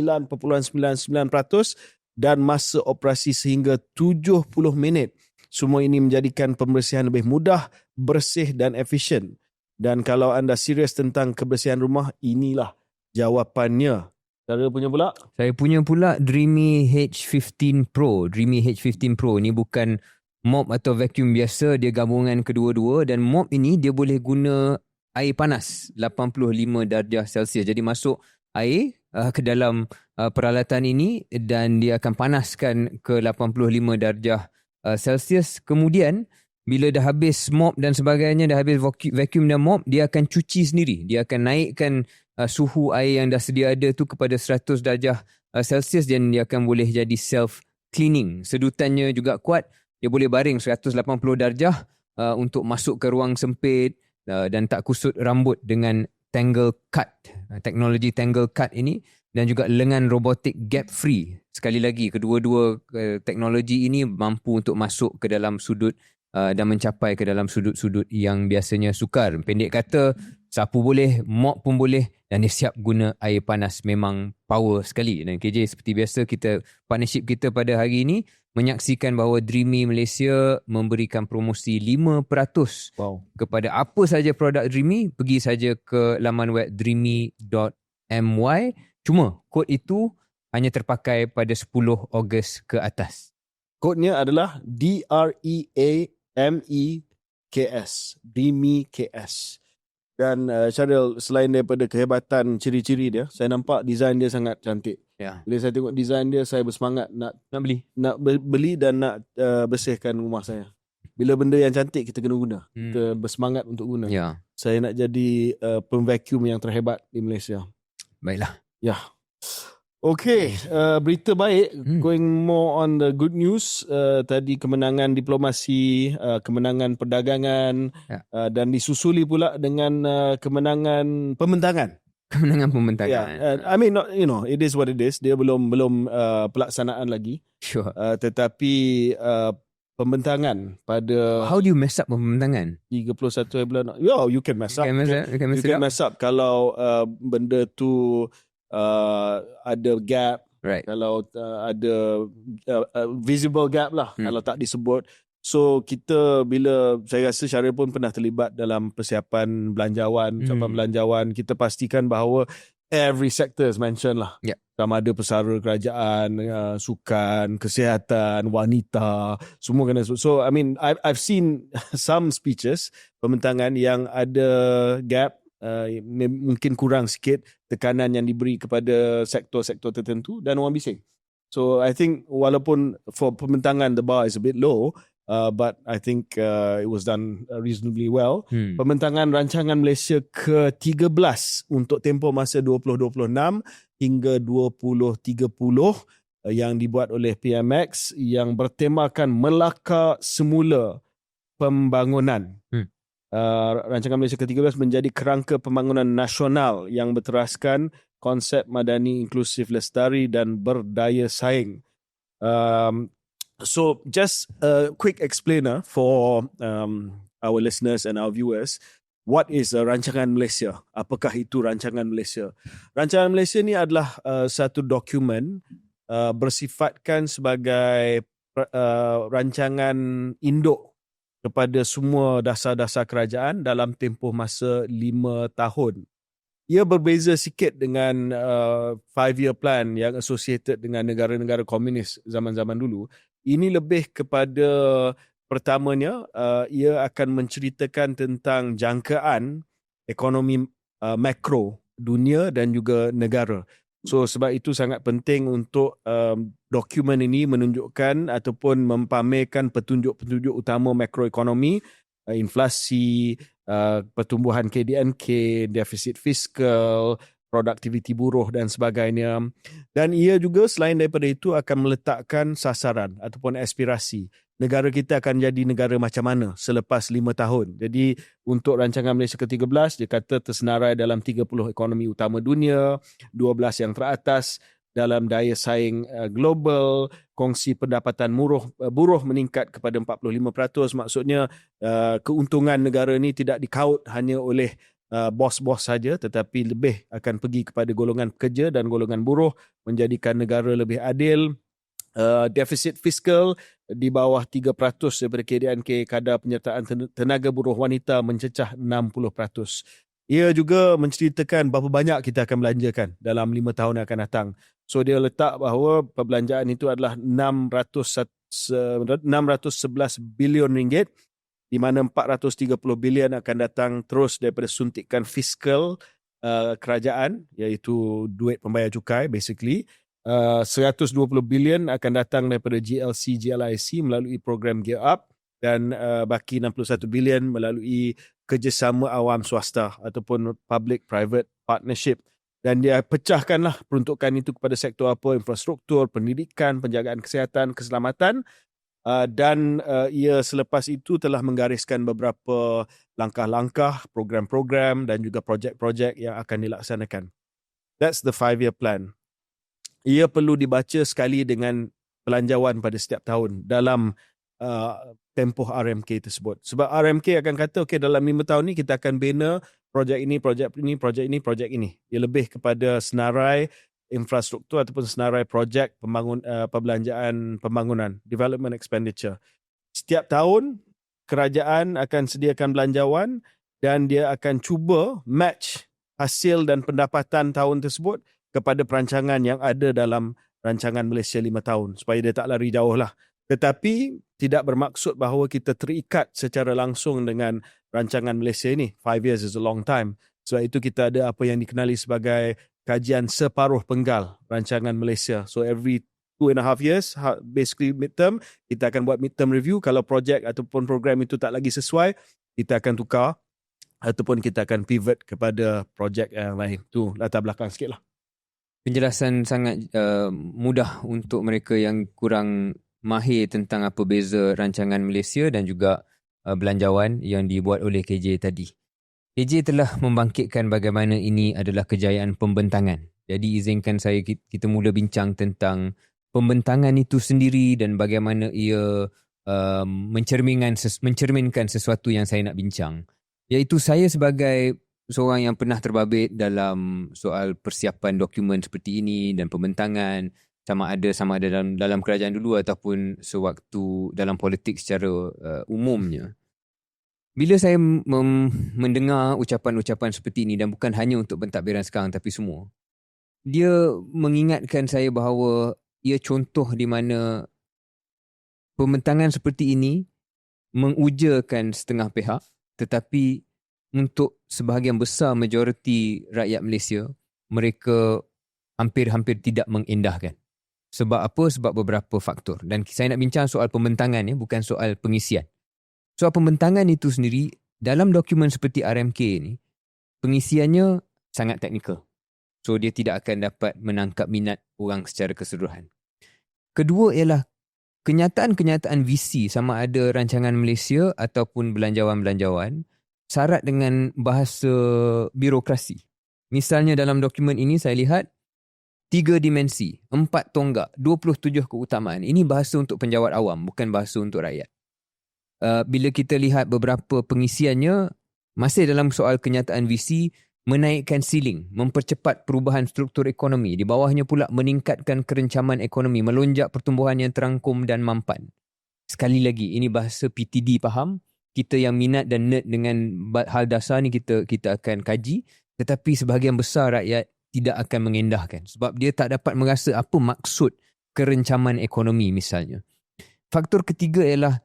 dan masa operasi sehingga 70 minit. Semua ini menjadikan pembersihan lebih mudah, bersih dan efisien. Dan kalau anda serius tentang kebersihan rumah, inilah jawapannya. Saya punya pula? Saya punya pula Dreamy H15 Pro. Dreamy H15 Pro ni bukan mop atau vacuum biasa, dia gabungan kedua-dua, dan mop ini dia boleh guna air panas 85 darjah Celsius. Jadi masuk air ke dalam peralatan ini dan dia akan panaskan ke 85 darjah Celsius. Kemudian bila dah habis mop dan sebagainya, dah habis vacuum dan mop, dia akan cuci sendiri. Dia akan naikkan suhu air yang dah sedia ada tu kepada 100 darjah Celsius dan dia akan boleh jadi self-cleaning. Sedutannya juga kuat. Dia boleh baring 180 darjah untuk masuk ke ruang sempit dan tak kusut rambut dengan Tangle Cut. Teknologi Tangle Cut ini, dan juga lengan robotik gap free. Sekali lagi, kedua-dua teknologi ini mampu untuk masuk ke dalam sudut dan mencapai ke dalam sudut-sudut yang biasanya sukar. Pendek kata, sapu boleh, mop pun boleh dan dia siap guna air panas. Memang power sekali. Dan KJ, seperti biasa, partnership kita pada hari ini menyaksikan bahawa Dreamy Malaysia memberikan promosi 5% kepada apa saja produk Dreamy. Pergi saja ke laman web dreamy.my. Cuma kod itu hanya terpakai pada 10 Ogos ke atas. Kodnya adalah DREAMEKS, DreamyKS. Dan Syaril, selain daripada kehebatan ciri-ciri dia, saya nampak design dia sangat cantik. Ya. Bila saya tengok design dia, saya bersemangat nak beli dan nak bersihkan rumah saya. Bila benda yang cantik kita kena guna. Kita bersemangat untuk guna. Ya. Saya nak jadi pemvacuum yang terhebat di Malaysia. Baiklah. Ya. Okay, berita baik. Going more on the good news. Tadi kemenangan diplomasi, kemenangan perdagangan, dan disusuli pula dengan kemenangan pembentangan. Kemenangan pembentangan. I mean, not, it is what it is. Dia belum pelaksanaan lagi. Sure. Tetapi pembentangan pada... How do you mess up pembentangan? 31 bulan. You can mess up. You can mess up kalau benda tu... ada gap, right. Kalau ada visible gap lah, kalau tak disebut. So kita, bila saya rasa Syaril pun pernah terlibat dalam persiapan belanjawan, kita pastikan bahawa every sector is mentioned lah. Yeah. Sama ada pesara kerajaan, sukan, kesihatan, wanita, semua kena. So I mean, I've seen some speeches pembentangan yang ada gap. Mungkin kurang sikit tekanan yang diberi kepada sektor-sektor tertentu dan orang bising. So I think walaupun for pembentangan the bar is a bit low, but I think it was done reasonably well. Pembentangan rancangan Malaysia ke-13 untuk tempoh masa 2026 hingga 2030 yang dibuat oleh PMX yang bertemakan Melaka Semula Pembangunan. Rancangan Malaysia ke-13 menjadi kerangka pembangunan nasional yang berteraskan konsep madani, inklusif, lestari dan berdaya saing. So just a quick explainer for our listeners and our viewers. What is Rancangan Malaysia? Apakah itu Rancangan Malaysia? Rancangan Malaysia ni adalah satu dokumen bersifatkan sebagai rancangan induk kepada semua dasar-dasar kerajaan dalam tempoh masa 5 tahun. Ia berbeza sikit dengan 5-year plan yang associated dengan negara-negara komunis zaman-zaman dulu. Ini lebih kepada, pertamanya, ia akan menceritakan tentang jangkaan ekonomi makro dunia dan juga negara. So sebab itu sangat penting untuk dokumen ini menunjukkan ataupun mempamerkan petunjuk-petunjuk utama makroekonomi, inflasi, pertumbuhan KDNK, defisit fiskal, produktiviti buruh dan sebagainya. Dan ia juga selain daripada itu akan meletakkan sasaran ataupun aspirasi. Negara kita akan jadi negara macam mana selepas 5 tahun. Jadi untuk rancangan Malaysia ke-13, dia kata tersenarai dalam 30 ekonomi utama dunia, 12 yang teratas dalam daya saing global, kongsi pendapatan buruh meningkat kepada 45%. Maksudnya keuntungan negara ini tidak dikaut hanya oleh bos-bos saja, tetapi lebih akan pergi kepada golongan pekerja dan golongan buruh, menjadikan negara lebih adil. Defisit fiskal di bawah 3% daripada KDNK, kadar penyertaan tenaga buruh wanita mencecah 60%. Ia juga menceritakan berapa banyak kita akan belanjakan dalam 5 tahun yang akan datang. So dia letak bahawa perbelanjaan itu adalah 611 bilion ringgit, di mana 430 bilion akan datang terus daripada suntikan fiskal kerajaan, iaitu duit pembayar cukai basically. 120 bilion akan datang daripada GLC, GLIC melalui program Gear Up, dan baki 61 bilion melalui kerjasama awam swasta ataupun public-private partnership. Dan dia pecahkanlah peruntukan itu kepada sektor apa, infrastruktur, pendidikan, penjagaan kesihatan, keselamatan, dan ia selepas itu telah menggariskan beberapa langkah-langkah, program-program dan juga projek-projek yang akan dilaksanakan. That's the 5-year plan. Ia perlu dibaca sekali dengan pelanjauan pada setiap tahun dalam tempoh RMK tersebut. Sebab RMK akan kata, okay, dalam 5 tahun ni kita akan bina projek ini, projek ini, projek ini, projek ini. Ia lebih kepada senarai infrastruktur ataupun senarai projek perbelanjaan pembangunan, development expenditure. Setiap tahun, kerajaan akan sediakan belanjawan dan dia akan cuba match hasil dan pendapatan tahun tersebut kepada perancangan yang ada dalam rancangan Malaysia 5 tahun supaya dia tak lari jauh lah. Tetapi tidak bermaksud bahawa kita terikat secara langsung dengan rancangan Malaysia ini. 5 years is a long time. Sebab itu kita ada apa yang dikenali sebagai kajian separuh penggal rancangan Malaysia. So every 2.5 years, basically midterm, kita akan buat midterm review. Kalau projek ataupun program itu tak lagi sesuai, kita akan tukar ataupun kita akan pivot kepada projek yang lain. Tu latar belakang sikit lah. Penjelasan sangat mudah untuk mereka yang kurang mahir tentang apa beza rancangan Malaysia dan juga belanjawan yang dibuat oleh KJ tadi. KJ telah membangkitkan bagaimana ini adalah kejayaan pembentangan. Jadi izinkan saya kita mula bincang tentang pembentangan itu sendiri dan bagaimana ia mencerminkan sesuatu yang saya nak bincang. Iaitu saya sebagai seorang yang pernah terbabit dalam soal persiapan dokumen seperti ini dan pembentangan, sama ada dalam kerajaan dulu ataupun sewaktu dalam politik secara umumnya. Bila saya mendengar ucapan-ucapan seperti ini, dan bukan hanya untuk pentadbiran sekarang tapi semua, dia mengingatkan saya bahawa ia contoh di mana pembentangan seperti ini mengujakan setengah pihak, tetapi untuk sebahagian besar majoriti rakyat Malaysia, mereka hampir-hampir tidak mengendahkan. Sebab apa? Sebab beberapa faktor. Dan saya nak bincang soal pembentangan, bukan soal pengisian. Soal pembentangan itu sendiri, dalam dokumen seperti RMK ni, pengisiannya sangat teknikal. So, dia tidak akan dapat menangkap minat orang secara keseluruhan. Kedua ialah kenyataan-kenyataan VC, sama ada rancangan Malaysia ataupun belanjawan-belanjawan, syarat dengan bahasa birokrasi. Misalnya dalam dokumen ini saya lihat 3 dimensi, 4 tonggak, 27 keutamaan. Ini bahasa untuk penjawat awam, bukan bahasa untuk rakyat. Bila kita lihat beberapa pengisiannya, masih dalam soal kenyataan VC, menaikkan ceiling, mempercepat perubahan struktur ekonomi. Di bawahnya pula meningkatkan kerencaman ekonomi, melonjak pertumbuhan yang terangkum dan mampan. Sekali lagi, ini bahasa PTD faham. Kita yang minat dan nerd dengan hal dasar ni kita akan kaji. Tetapi sebahagian besar rakyat tidak akan mengendahkan. Sebab dia tak dapat merasa apa maksud kerencaman ekonomi misalnya. Faktor ketiga ialah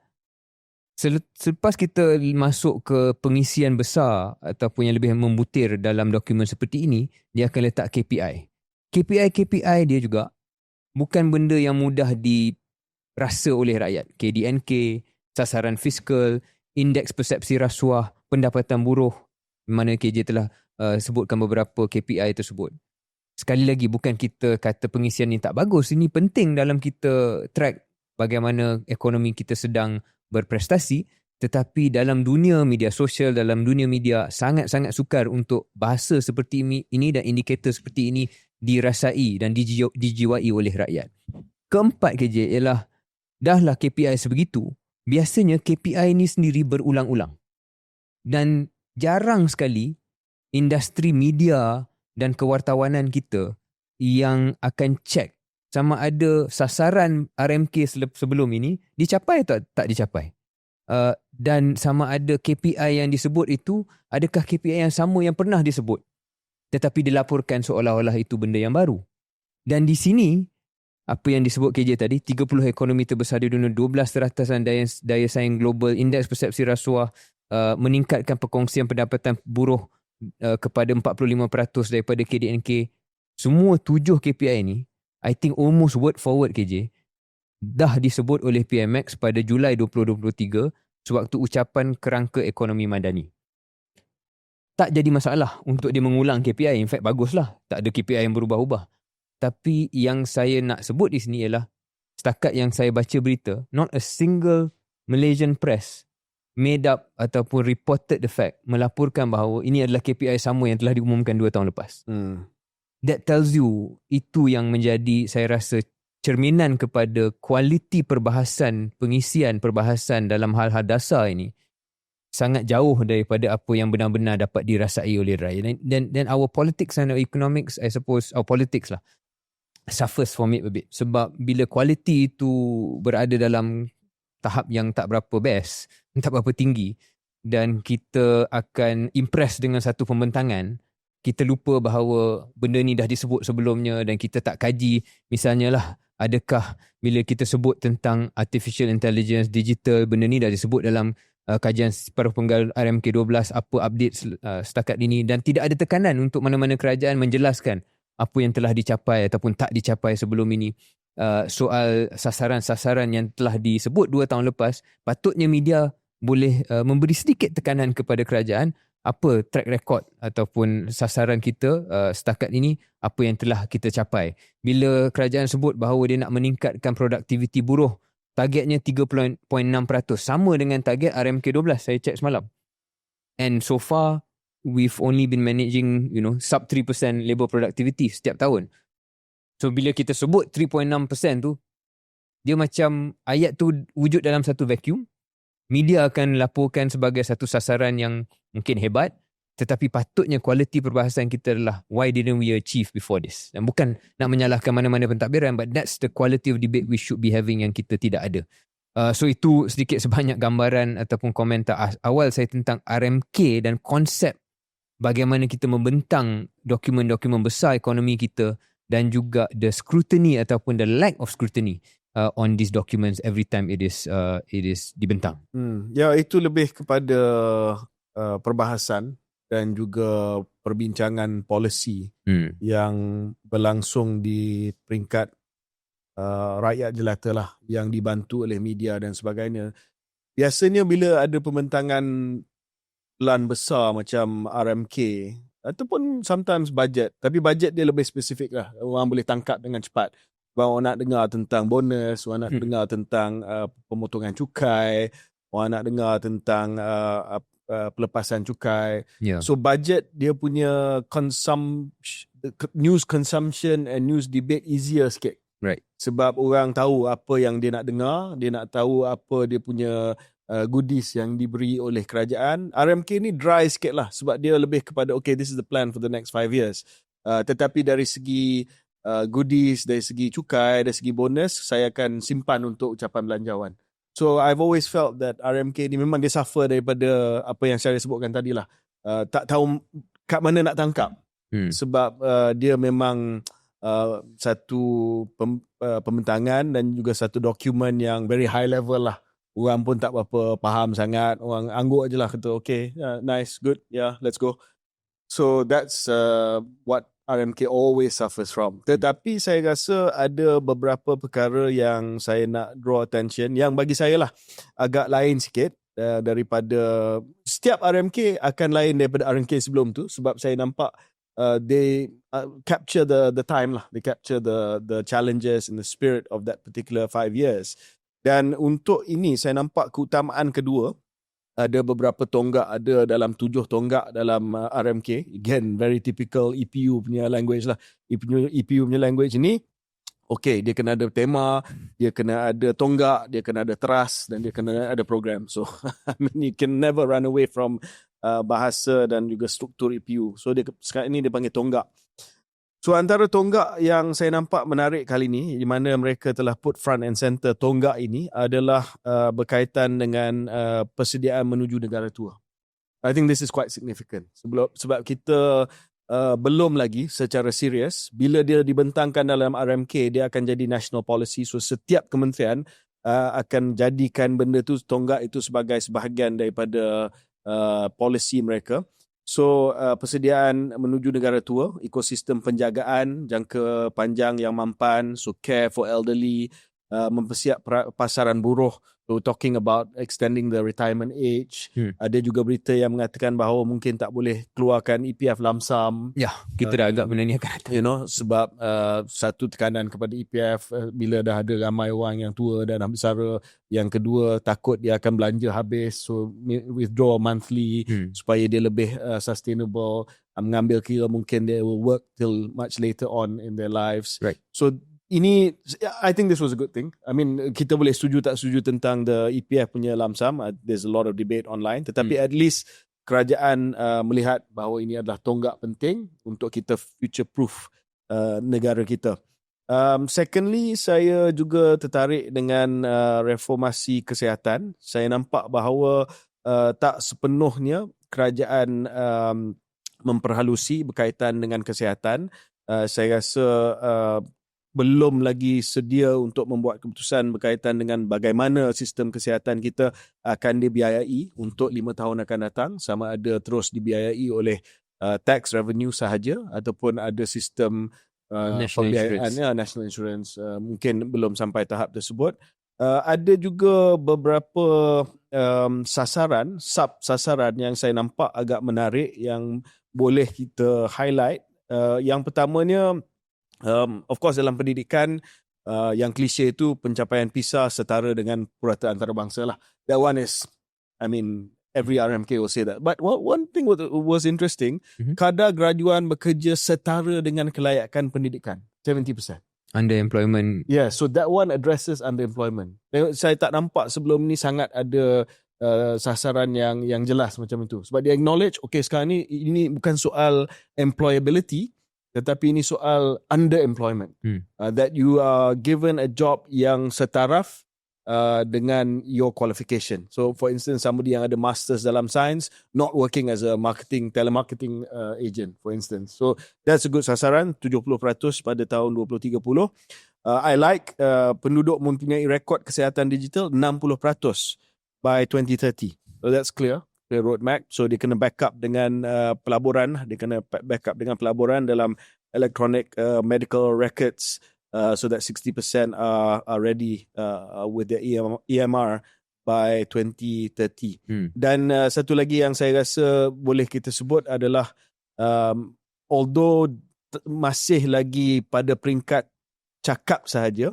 selepas kita masuk ke pengisian besar ataupun yang lebih membutir dalam dokumen seperti ini, dia akan letak KPI. KPI dia juga bukan benda yang mudah dirasa oleh rakyat. KDNK, sasaran fiskal, indeks persepsi rasuah, pendapatan buruh, mana KJ telah sebutkan beberapa KPI tersebut. Sekali lagi, bukan kita kata pengisian ni tak bagus. Ini penting dalam kita track bagaimana ekonomi kita sedang berprestasi. Tetapi dalam dunia media sosial, dalam dunia media, sangat-sangat sukar untuk bahasa seperti ini dan indikator seperti ini dirasai dan dijiwai oleh rakyat. Keempat KJ ialah, dahlah KPI sebegitu, biasanya KPI ini sendiri berulang-ulang. Dan jarang sekali industri media dan kewartawanan kita yang akan cek sama ada sasaran RMK sebelum ini dicapai atau tak dicapai. Dan sama ada KPI yang disebut itu, adakah KPI yang sama yang pernah disebut tetapi dilaporkan seolah-olah itu benda yang baru. Dan di sini, apa yang disebut KJ tadi, 30 ekonomi terbesar di dunia, 12 terataan daya saing global, indeks persepsi rasuah, meningkatkan perkongsian pendapatan buruh kepada 45% daripada KDNK. Semua 7 KPI ini, I think almost word for word KJ, dah disebut oleh PMX pada Julai 2023 sewaktu ucapan kerangka ekonomi madani. Tak jadi masalah untuk dia mengulang KPI. In fact, baguslah. Tak ada KPI yang berubah-ubah. Tapi yang saya nak sebut di sini ialah, setakat yang saya baca berita, not a single Malaysian press made up ataupun reported the fact, melaporkan bahawa ini adalah KPI sama yang telah diumumkan 2 tahun lepas. That tells you, itu yang menjadi, saya rasa, cerminan kepada kualiti pengisian perbahasan dalam hal-hal dasar ini sangat jauh daripada apa yang benar-benar dapat dirasai oleh rakyat. Dan our politics and our economics, I suppose, our politics lah, suffers from it a bit. Sebab bila kualiti itu berada dalam tahap yang tak berapa best, tak berapa tinggi, dan kita akan impress dengan satu pembentangan, kita lupa bahawa benda ni dah disebut sebelumnya dan kita tak kaji. Misalnya lah, adakah bila kita sebut tentang artificial intelligence, digital, benda ni dah disebut dalam kajian Paruh Penggal RMK12, apa update setakat ini, dan tidak ada tekanan untuk mana-mana kerajaan menjelaskan apa yang telah dicapai ataupun tak dicapai sebelum ini. Soal sasaran-sasaran yang telah disebut 2 tahun lepas, patutnya media boleh memberi sedikit tekanan kepada kerajaan, apa track record ataupun sasaran kita setakat ini, apa yang telah kita capai. Bila kerajaan sebut bahawa dia nak meningkatkan produktiviti buruh, targetnya 3.6%, sama dengan target RMK12 saya cek semalam. And so far we've only been managing, sub 3% labor productivity setiap tahun. So bila kita sebut 3.6% tu, dia macam ayat tu wujud dalam satu vacuum. Media akan laporkan sebagai satu sasaran yang mungkin hebat, tetapi patutnya kualiti perbahasan kita adalah why didn't we achieve before this. Dan bukan nak menyalahkan mana-mana pentadbiran, but that's the quality of debate we should be having yang kita tidak ada. So itu sedikit sebanyak gambaran ataupun komentar awal saya tentang RMK dan konsep bagaimana kita membentang dokumen-dokumen besar ekonomi kita, dan juga the scrutiny ataupun the lack of scrutiny on these documents every time it is dibentang. Ya, itu lebih kepada perbahasan dan juga perbincangan polisi yang berlangsung di peringkat rakyat jelata lah, yang dibantu oleh media dan sebagainya. Biasanya bila ada pembentangan plan besar macam RMK ataupun sometimes budget, tapi budget dia lebih spesifik lah, orang boleh tangkap dengan cepat. Orang nak dengar tentang bonus, orang nak dengar tentang pemotongan cukai, orang nak dengar tentang pelepasan cukai. So budget dia punya news consumption and news debate easier sikit. Right. Sebab orang tahu apa yang dia nak dengar, dia nak tahu apa dia punya goodies yang diberi oleh kerajaan. RMK ni dry sikit lah, sebab dia lebih kepada okay, this is the plan for the next 5 years. Tetapi dari segi goodies, dari segi cukai, dari segi bonus, saya akan simpan untuk ucapan belanjawan. So I've always felt that RMK ni memang dia suffer daripada apa yang saya sebutkan tadi lah. Tak tahu kat mana nak tangkap. Sebab dia memang satu pembentangan dan juga satu dokumen yang very high level lah. Orang pun tak berapa faham sangat. Orang angguk je lah, kata okay, nice, good, yeah, let's go. So that's what RMK always suffers from. Tetapi saya rasa ada beberapa perkara yang saya nak draw attention, yang bagi saya lah agak lain sikit daripada setiap RMK akan lain daripada RMK sebelum tu, sebab saya nampak they capture the time lah, they capture the challenges and the spirit of that particular 5 years. Dan untuk ini saya nampak keutamaan kedua. Ada beberapa tonggak, ada dalam 7 tonggak dalam RMK. Again, very typical EPU punya language lah. EPU punya language ni, okay, dia kena ada tema, dia kena ada tonggak, dia kena ada teras, dan dia kena ada program. So, I mean, you can never run away from bahasa dan juga struktur EPU. So, sekarang ini dia panggil tonggak. So, antara tonggak yang saya nampak menarik kali ni, di mana mereka telah put front and center tonggak ini, adalah berkaitan dengan persediaan menuju negara tua. I think this is quite significant. Sebab kita belum lagi secara serius, bila dia dibentangkan dalam RMK, dia akan jadi national policy. So, setiap kementerian akan jadikan benda tu, tonggak itu sebagai sebahagian daripada policy mereka. So, persediaan menuju negara tua, ekosistem penjagaan jangka panjang yang mampan, so care for elderly, mempersiap pasaran buruh. So, talking about extending the retirement age. Ada juga berita yang mengatakan bahawa mungkin tak boleh keluarkan EPF lump sum. Ya, kita dah agak benda ni akan datang. Sebab satu tekanan kepada EPF bila dah ada ramai orang yang tua dan bersara. Yang kedua, takut dia akan belanja habis. So, withdraw monthly supaya dia lebih sustainable. Mengambil kira mungkin they will work till much later on in their lives. Right. So, ini, I think this was a good thing. I mean, kita boleh setuju tak setuju tentang the EPF punya lump sum. There's a lot of debate online. Tetapi at least kerajaan melihat bahawa ini adalah tonggak penting untuk kita future-proof negara kita. Secondly, saya juga tertarik dengan reformasi kesihatan. Saya nampak bahawa tak sepenuhnya kerajaan memperhalusi berkaitan dengan kesihatan. Saya rasa belum lagi sedia untuk membuat keputusan berkaitan dengan bagaimana sistem kesihatan kita akan dibiayai untuk 5 tahun akan datang, sama ada terus dibiayai oleh tax revenue sahaja ataupun ada sistem national insurance. Mungkin belum sampai tahap tersebut. Ada juga beberapa sub-sasaran yang saya nampak agak menarik yang boleh kita highlight. Yang pertamanya, of course dalam pendidikan, yang klise itu pencapaian PISA setara dengan purata antarabangsa lah. That one is, I mean, every RMK will say that. But one thing was interesting, kadar graduan bekerja setara dengan kelayakan pendidikan, 70%. Underemployment. Yeah, so that one addresses underemployment. Saya tak nampak sebelum ni sangat ada sasaran yang jelas macam itu. Sebab dia acknowledge, okay, sekarang ni ini bukan soal employability, tetapi ini soal underemployment. That you are given a job yang setaraf dengan your qualification. So for instance, somebody yang ada masters dalam science not working as a telemarketing agent, for instance. So that's a good sasaran, 70% pada tahun 2030. I like penduduk mempunyai rekod kesihatan digital 60% by 2030. So that's clear roadmap. So dia kena backup dengan pelaburan, dalam electronic medical records, so that 60% are ready with the EMR by 2030. Dan satu lagi yang saya rasa boleh kita sebut adalah although masih lagi pada peringkat cakap sahaja,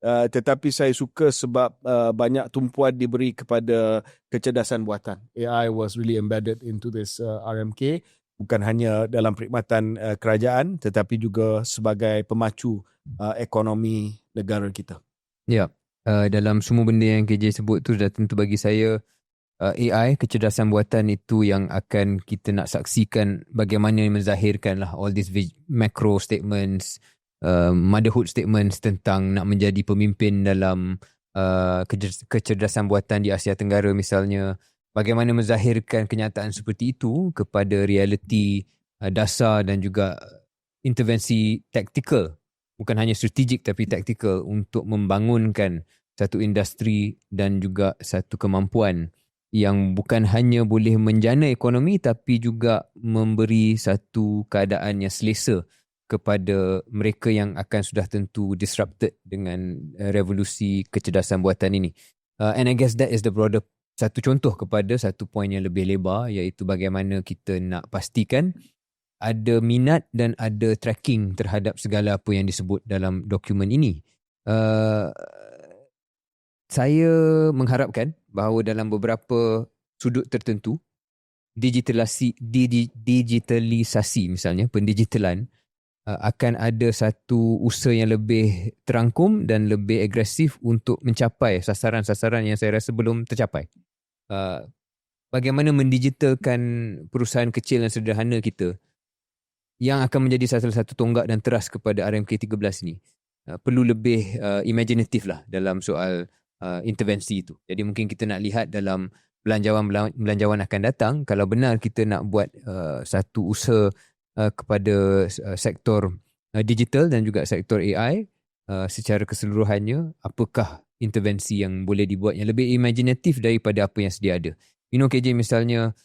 tetapi saya suka sebab banyak tumpuan diberi kepada kecerdasan buatan. AI was really embedded into this RMK, bukan hanya dalam perkhidmatan kerajaan tetapi juga sebagai pemacu ekonomi negara kita. Ya, dalam semua benda yang KJ sebut tu dah tentu bagi saya AI, kecerdasan buatan itu yang akan kita nak saksikan bagaimana menzahirkan lah all these macro statements, motherhood statements tentang nak menjadi pemimpin dalam kecerdasan buatan di Asia Tenggara misalnya. Bagaimana menzahirkan kenyataan seperti itu kepada realiti dasar dan juga intervensi taktikal, bukan hanya strategik tapi taktikal untuk membangunkan satu industri dan juga satu kemampuan yang bukan hanya boleh menjana ekonomi tapi juga memberi satu keadaan yang selesa kepada mereka yang akan sudah tentu disrupted dengan revolusi kecerdasan buatan ini. And I guess that is the broader satu contoh kepada satu poin yang lebih lebar, iaitu bagaimana kita nak pastikan ada minat dan ada tracking terhadap segala apa yang disebut dalam dokumen ini. Saya mengharapkan bahawa dalam beberapa sudut tertentu, digitalisasi misalnya, pendigitalan, akan ada satu usaha yang lebih terangkum dan lebih agresif untuk mencapai sasaran-sasaran yang saya rasa belum tercapai. Bagaimana mendigitalkan perusahaan kecil dan sederhana kita yang akan menjadi salah satu tonggak dan teras kepada RMK 13 ni. Perlu lebih imaginatif lah dalam soal intervensi itu. Jadi mungkin kita nak lihat dalam belanjawan akan datang, kalau benar kita nak buat satu usaha kepada sektor digital dan juga sektor AI secara keseluruhannya, apakah intervensi yang boleh dibuat yang lebih imaginatif daripada apa yang sedia ada. You know KJ, misalnya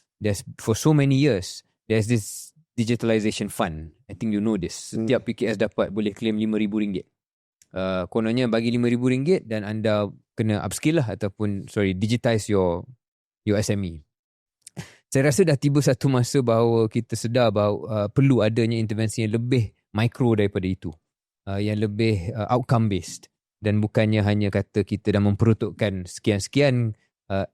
for so many years there's this digitalization fund. I think you know this. Setiap PKS dapat boleh claim RM5,000. Kononnya bagi RM5,000 dan anda kena upskill lah ataupun digitize your SME. Saya rasa dah tiba satu masa bahawa kita sedar bahawa perlu adanya intervensi yang lebih mikro daripada itu, yang lebih outcome based, dan bukannya hanya kata kita dah memperuntukkan sekian-sekian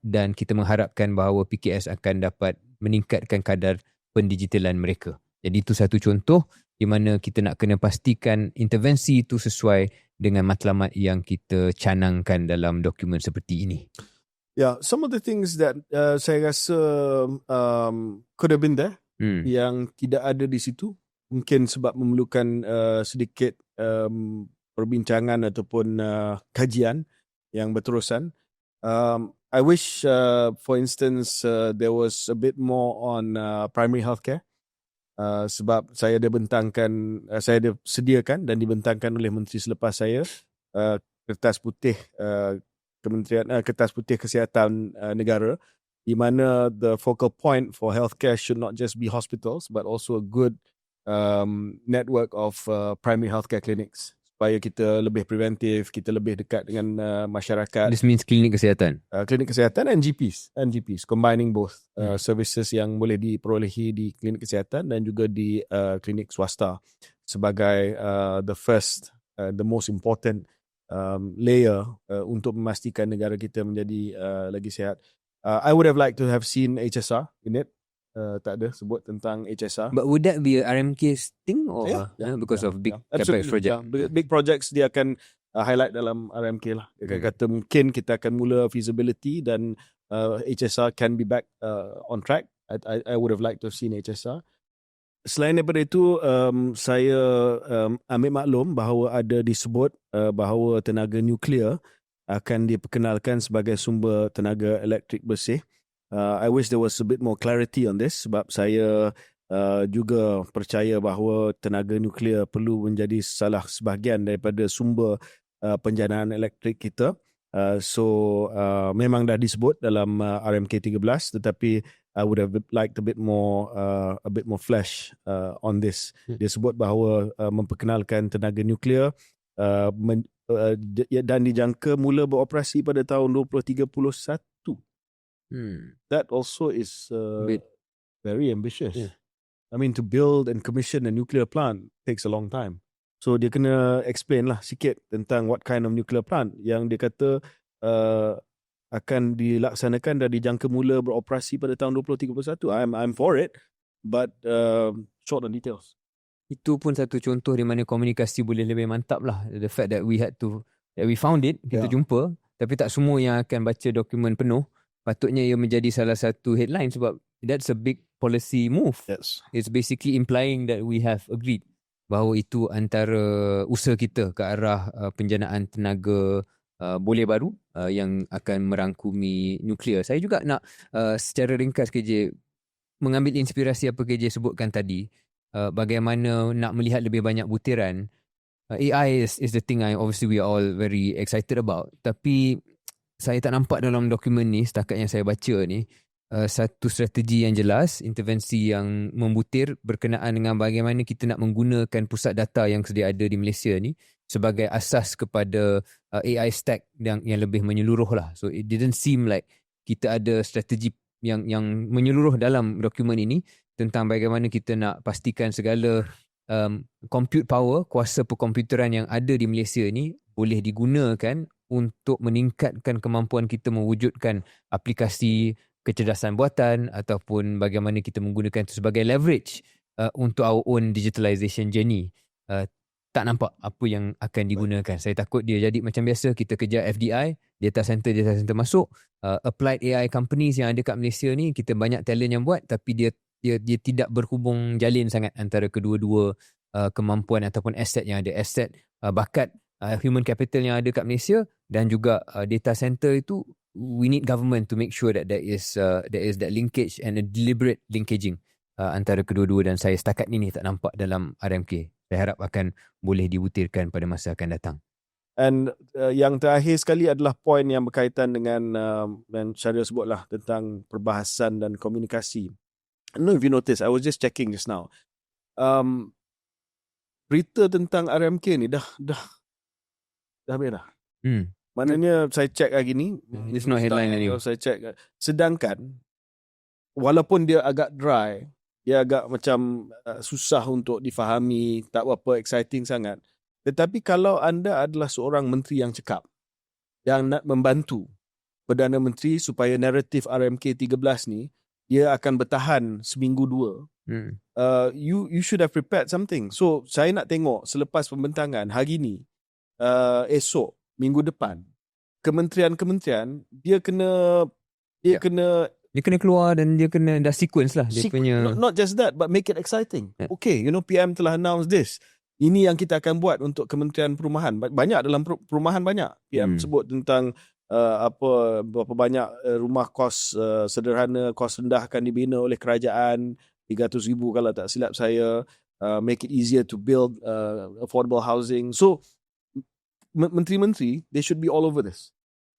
dan kita mengharapkan bahawa PKS akan dapat meningkatkan kadar pendigitalan mereka. Jadi itu satu contoh di mana kita nak kena pastikan intervensi itu sesuai dengan matlamat yang kita canangkan dalam dokumen seperti ini? Yeah, some of the things that saya rasa could have been there yang tidak ada di situ, mungkin sebab memerlukan sedikit perbincangan ataupun kajian yang berterusan. I wish, for instance, there was a bit more on primary healthcare. Sebab saya ada sediakan dan dibentangkan oleh menteri selepas saya kertas putih kertas putih kesihatan negara, di mana the focal point for healthcare should not just be hospitals but also a good network of primary healthcare clinics, supaya kita lebih preventif, kita lebih dekat dengan masyarakat. This means klinik kesihatan? Klinik kesihatan and GPs, combining both services yang boleh diperolehi di klinik kesihatan dan juga di klinik swasta sebagai the most important layer untuk memastikan negara kita menjadi lagi sihat. I would have liked to have seen HSR in it. Tak ada sebut tentang HSR. But would that be a RMK thing or because of big capex project? Big projects dia akan highlight dalam RMK lah. Dia kata mungkin kita akan mula feasibility dan HSR can be back on track. I would have liked to have seen HSR. Selain daripada itu, saya ambil maklum bahawa ada disebut bahawa tenaga nuklear akan diperkenalkan sebagai sumber tenaga elektrik bersih. I wish there was a bit more clarity on this, sebab saya juga percaya bahawa tenaga nuklear perlu menjadi salah sebahagian daripada sumber penjanaan elektrik kita. Memang dah disebut dalam RMK 13, tetapi I would have liked a bit more flash on this. Dia sebut bahawa memperkenalkan tenaga nuklear dan dijangka mula beroperasi pada tahun 2031. That also is very ambitious. Yeah. I mean, to build and commission a nuclear plant takes a long time. So dia kena explain lah sikit tentang what kind of nuclear plant yang dia kata akan dilaksanakan dan dijangka mula beroperasi pada tahun 2031. I'm for it, but short on details. Itu pun satu contoh di mana komunikasi boleh lebih mantap lah. The fact that we found it, kita jumpa, tapi tak semua yang akan baca dokumen penuh. Patutnya ia menjadi salah satu headline sebab that's a big policy move. Yes. It's basically implying that we have agreed bahawa itu antara usaha kita ke arah penjanaan tenaga boleh baru yang akan merangkumi nuklear. Saya juga nak secara ringkas KJ mengambil inspirasi apa KJ sebutkan tadi, bagaimana nak melihat lebih banyak butiran. AI is the thing obviously we are all very excited about, tapi saya tak nampak dalam dokumen ni setakat yang saya baca ni satu strategi yang jelas, intervensi yang membutir berkenaan dengan bagaimana kita nak menggunakan pusat data yang sedia ada di Malaysia ni sebagai asas kepada AI stack yang lebih menyeluruh lah. So it didn't seem like kita ada strategi yang menyeluruh dalam dokumen ini tentang bagaimana kita nak pastikan segala compute power, kuasa perkomputeran yang ada di Malaysia ni boleh digunakan untuk meningkatkan kemampuan kita mewujudkan aplikasi kecerdasan buatan ataupun bagaimana kita menggunakan itu sebagai leverage untuk our own digitalization journey. Tak nampak apa yang akan digunakan. Saya takut dia jadi macam biasa, kita kejar FDI, data center masuk, applied AI companies yang ada kat Malaysia ni, kita banyak talent yang buat, tapi dia tidak berhubung jalin sangat antara kedua-dua kemampuan ataupun aset yang ada. Aset, bakat, human capital yang ada kat Malaysia dan juga data center itu, we need government to make sure that there is that linkage and a deliberate linkaging antara kedua-dua, dan saya setakat ini tak nampak dalam RMK. Saya harap akan boleh dibutirkan pada masa akan datang. And yang terakhir sekali adalah poin yang berkaitan dengan yang Syahrir sebutlah tentang perbahasan dan komunikasi. I don't know if you notice, I was just checking just now. Berita tentang RMK ni dah habis dah. Maknanya saya check hari ni, it's not headline anymore. Saya check, sedangkan walaupun dia agak dry, dia agak macam susah untuk difahami, tak berapa exciting sangat. Tetapi kalau anda adalah seorang menteri yang cekap, yang nak membantu Perdana Menteri supaya naratif RMK 13 ni, dia akan bertahan seminggu dua, you should have prepared something. So saya nak tengok selepas pembentangan hari ni, esok, minggu depan, kementerian-kementerian dia kena Dia kena keluar dan dia kena dah sequence lah dia punya. Not just that, but make it exciting. Okay, PM telah announce this. Ini yang kita akan buat untuk Kementerian Perumahan. Banyak dalam perumahan banyak. PM sebut tentang berapa banyak rumah kos sederhana, kos rendah akan dibina oleh kerajaan, 300,000 kalau tak silap saya. Make it easier to build affordable housing. So, menteri-menteri, they should be all over this.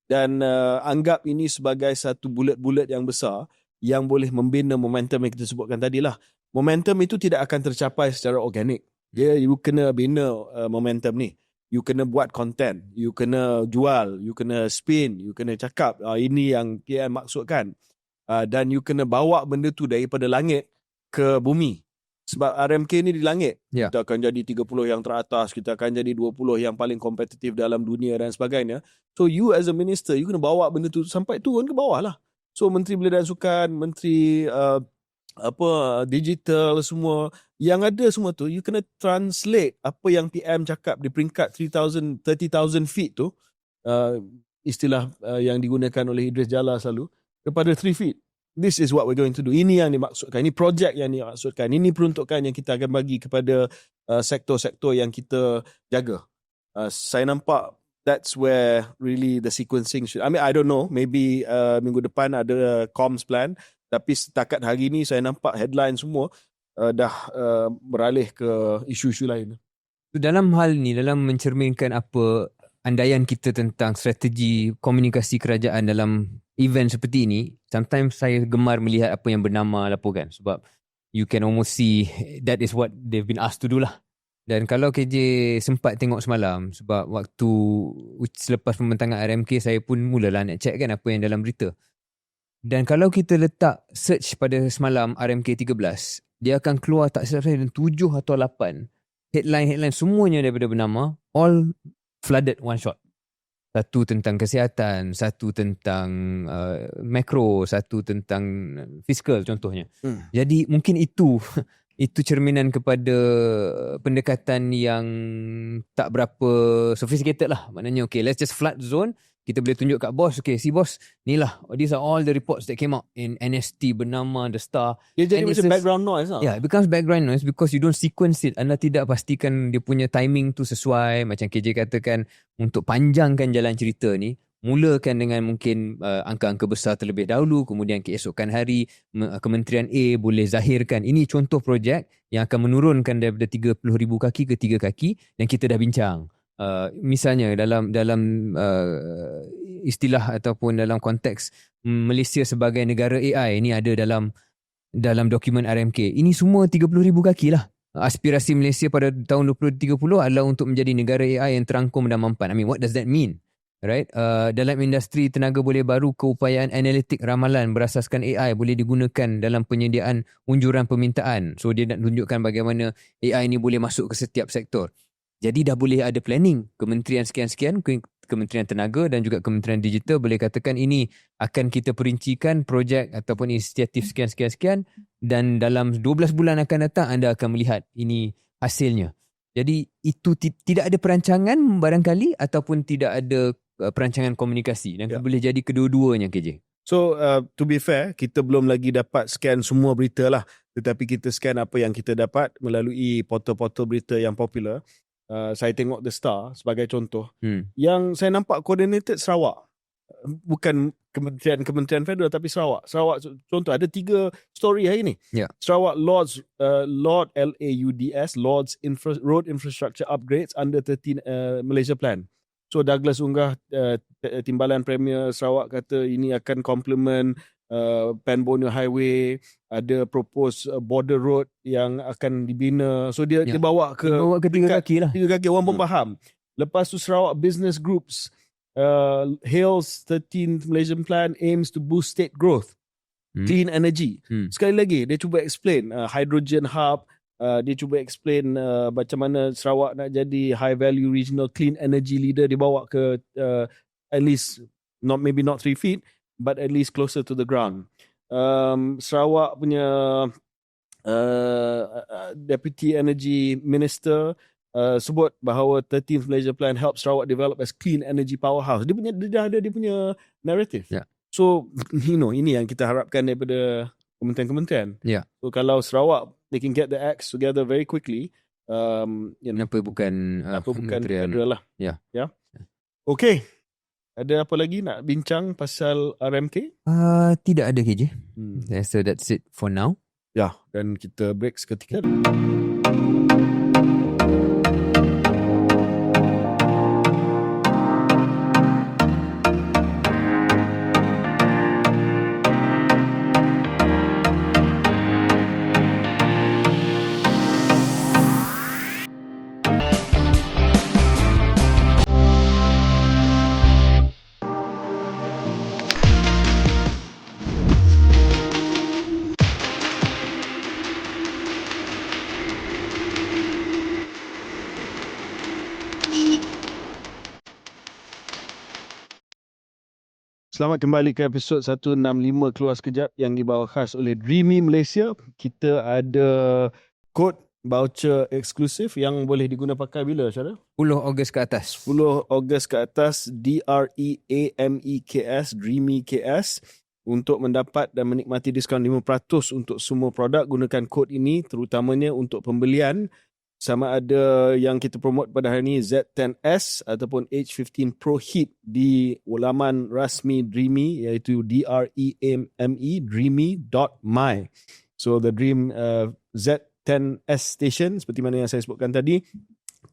Dan anggap ini sebagai satu bulat-bulat yang besar yang boleh membina momentum yang kita sebutkan tadi lah. Momentum itu tidak akan tercapai secara organik. You kena bina momentum ni. You kena buat content, you kena jual, you kena spin, you kena cakap ini yang PM maksudkan. Dan you kena bawa benda tu daripada langit ke bumi. Sebab RMK ni di langit. Kita akan jadi 30 yang teratas, kita akan jadi 20 yang paling kompetitif dalam dunia dan sebagainya. So you as a minister, you kena bawa benda tu sampai turun ke bawah lah. So Menteri Belia dan Sukan, Menteri digital semua, yang ada semua tu, you kena translate apa yang PM cakap di peringkat 30,000 feet tu, istilah yang digunakan oleh Idris Jala selalu, kepada 3 feet. This is what we're going to do. Ini yang dimaksudkan. Ini projek yang dimaksudkan. Ini peruntukan yang kita akan bagi kepada sektor-sektor yang kita jaga. Saya nampak that's where really the sequencing should. I mean, I don't know. Maybe minggu depan ada comms plan. Tapi setakat hari ni saya nampak headline semua dah beralih ke isu-isu lain. Dalam hal ni, dalam mencerminkan apa andaian kita tentang strategi komunikasi kerajaan dalam event seperti ini, sometimes saya gemar melihat apa yang bernama laporkan, sebab you can almost see that is what they've been asked to do lah. Dan kalau KJ sempat tengok semalam, sebab waktu selepas pembentangan RMK, saya pun mulalah nak check kan apa yang dalam berita. Dan kalau kita letak search pada semalam RMK 13, dia akan keluar tak silap saya 7 atau 8 headline semuanya daripada bernama, all flooded one shot. Satu tentang kesihatan, satu tentang makro, satu tentang fiskal contohnya. Jadi mungkin itu cerminan kepada pendekatan yang tak berapa sophisticated lah. Maknanya okay, let's just flood zone. Kita boleh tunjuk kat bos, okay, see bos, ni lah, these are all the reports that came out in NST bernama The Star. Dia jadi macam background noise lah. Yeah, it becomes background noise because you don't sequence it. Anda tidak pastikan dia punya timing tu sesuai. Macam KJ katakan, untuk panjangkan jalan cerita ni, mulakan dengan mungkin angka-angka besar terlebih dahulu, kemudian keesokan hari Kementerian A boleh zahirkan ini contoh projek yang akan menurunkan daripada 30,000 kaki ke 3 kaki yang kita dah bincang. Misalnya dalam istilah ataupun dalam konteks Malaysia sebagai negara AI, ini ada dalam dokumen RMK. Ini semua 30,000 kaki lah. Aspirasi Malaysia pada tahun 2030 adalah untuk menjadi negara AI yang terangkum dan mampan. I mean, what does that mean? Right? Dalam industri tenaga boleh baru, keupayaan analitik ramalan berasaskan AI boleh digunakan dalam penyediaan unjuran permintaan. So dia nak tunjukkan bagaimana AI ni boleh masuk ke setiap sektor. Jadi dah boleh ada planning. Kementerian sekian-sekian, Kementerian Tenaga dan juga Kementerian Digital boleh katakan ini akan kita perincikan projek ataupun inisiatif sekian-sekian dan dalam 12 bulan akan datang anda akan melihat ini hasilnya. Jadi itu tidak ada perancangan barangkali ataupun tidak ada perancangan komunikasi dan boleh jadi kedua-duanya KJ. So to be fair, kita belum lagi dapat scan semua berita lah, tetapi kita scan apa yang kita dapat melalui portal-portal berita yang popular. Saya tengok The Star sebagai contoh. Yang saya nampak coordinated Sarawak. Bukan kementerian federal tapi Sarawak. Sarawak contoh ada 3 story hari ni. Sarawak Lords LAUDS Lords Road Infrastructure Upgrades under 13 Malaysia Plan. So Douglas unggah Timbalan Premier Sarawak kata ini akan complement Pan Borneo Highway, ada propose border road yang akan dibina. So dia bawa ke 3 kaki lah. 3 kaki, orang pun faham. Lepas tu Sarawak Business Groups Hales 13th Malaysian Plan aims to boost state growth, clean energy. Sekali lagi dia cuba explain hydrogen hub. Dia cuba explain macam mana Sarawak nak jadi high value regional clean energy leader. Dia bawa ke at least maybe not 3 feet but at least closer to the ground. Sarawak punya Deputy Energy Minister sebut bahawa 13th Malaysia Plan helps Sarawak develop as clean energy powerhouse. Dia dah ada dia punya narrative. Yeah. So, ini yang kita harapkan daripada kementerian-kementerian. Yeah. So, kalau Sarawak, they can get the acts together very quickly. Kenapa bukan federal lah. Yeah. Okay. Ada apa lagi nak bincang pasal RMK? Tidak ada KJ. So that's it for now. Ya, dan kita break seketika. Selamat kembali ke episod 165 Keluar Sekejap yang dibawa khas oleh Dreamy Malaysia. Kita ada kod voucher eksklusif yang boleh diguna pakai bila, Syara? 10 Ogos ke atas. 10 Ogos ke atas, DREAMEKS, Dreamy KS. Untuk mendapat dan menikmati diskaun 5% untuk semua produk, gunakan kod ini terutamanya untuk pembelian. Sama ada yang kita promote pada hari ini Z10S ataupun H15 Pro Heat di laman rasmi Dreamy, iaitu DREAME dreamy.my. So the Dream Z10S station seperti mana yang saya sebutkan tadi,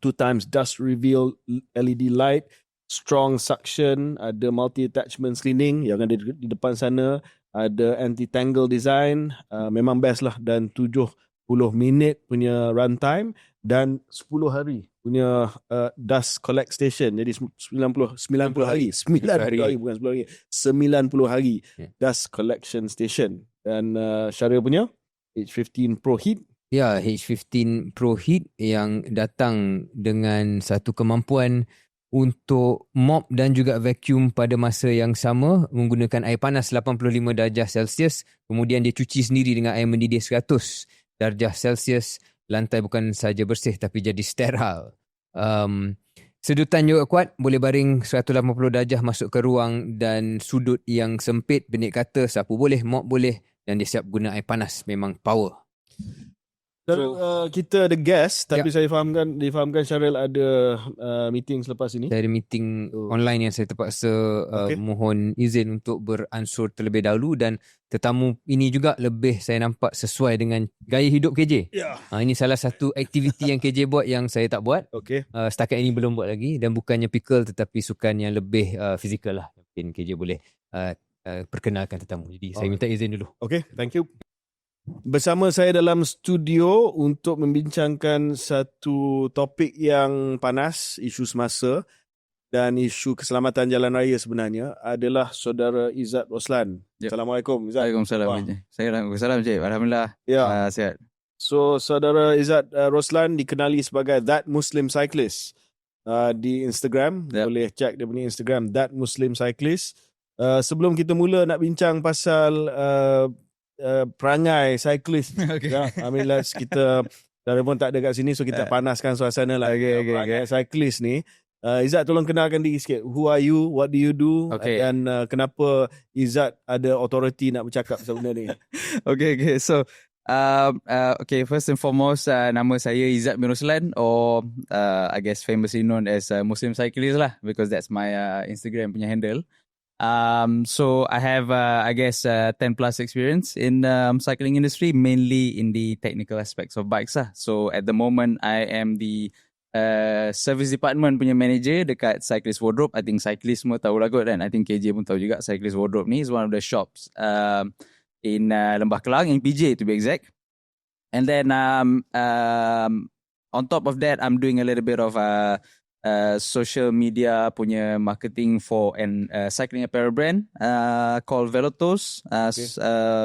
2x dust reveal LED light, strong suction, ada multi attachment cleaning yang ada di depan sana, ada anti-tangle design, memang best lah, dan 70 minit punya runtime dan 10 hari punya dust collect station. Jadi 90 hari bukan 10 hari, 90 hari dust collection station. Dan Syaril punya H15 Pro Heat. Ya, H15 Pro Heat yang datang dengan satu kemampuan untuk mop dan juga vacuum pada masa yang sama menggunakan air panas 85 darjah Celsius, kemudian dia cuci sendiri dengan air mendidih 100 darjah Celsius. Lantai bukan saja bersih tapi jadi sterile. Sedutan juga kuat, boleh baring 180 darjah masuk ke ruang dan sudut yang sempit. Benik kata sapu boleh, mop boleh, dan dia siap guna air panas. Memang power. So, kita ada guest, tapi saya difahamkan Syaril ada meeting selepas ini. Saya ada meeting online yang saya terpaksa mohon izin untuk beransur terlebih dahulu, dan tetamu ini juga lebih saya nampak sesuai dengan gaya hidup KJ. Ini salah satu aktiviti yang KJ buat yang saya tak buat. Setakat ini belum buat lagi, dan bukannya pikul tetapi sukan yang lebih fizikal lah. Mungkin KJ boleh perkenalkan tetamu. Jadi saya minta izin dulu. Okay, thank you. Bersama saya dalam studio untuk membincangkan satu topik yang panas, isu semasa dan isu keselamatan jalan raya sebenarnya, adalah saudara Izzat Roslan. Assalamualaikum Izzat. Waalaikumsalam. Waalaikumsalam Cik. Alhamdulillah. Sihat. So saudara Izzat Roslan dikenali sebagai That Muslim Cyclist di Instagram. Boleh check dia punya Instagram, That Muslim Cyclist. Sebelum kita mula nak bincang pasal perangai cyclist. Kita Dara pun tak ada kat sini, so kita panaskan suasana lah. Perangai cyclist ni. Izzat, tolong kenalkan diri sikit. Who are you? What do you do? Dan kenapa Izzat ada authority nak bercakap pasal benda ni? Okay. So, first and foremost, nama saya Izzat bin Roslan, or I guess famously known as Muslim Cyclist lah, because that's my Instagram punya handle. So I have, 10 plus experience in cycling industry, mainly in the technical aspects of bikes lah. So at the moment, I am the service department punya manager dekat Cyclist Wardrobe. I think cyclist semua tahu lah kot kan. I think KJ pun tahu juga. Cyclist Wardrobe ni is one of the shops in Lembah Kelang, in PJ to be exact. And then on top of that, I'm doing a little bit of social media punya marketing for an cycling apparel brand called Velotos,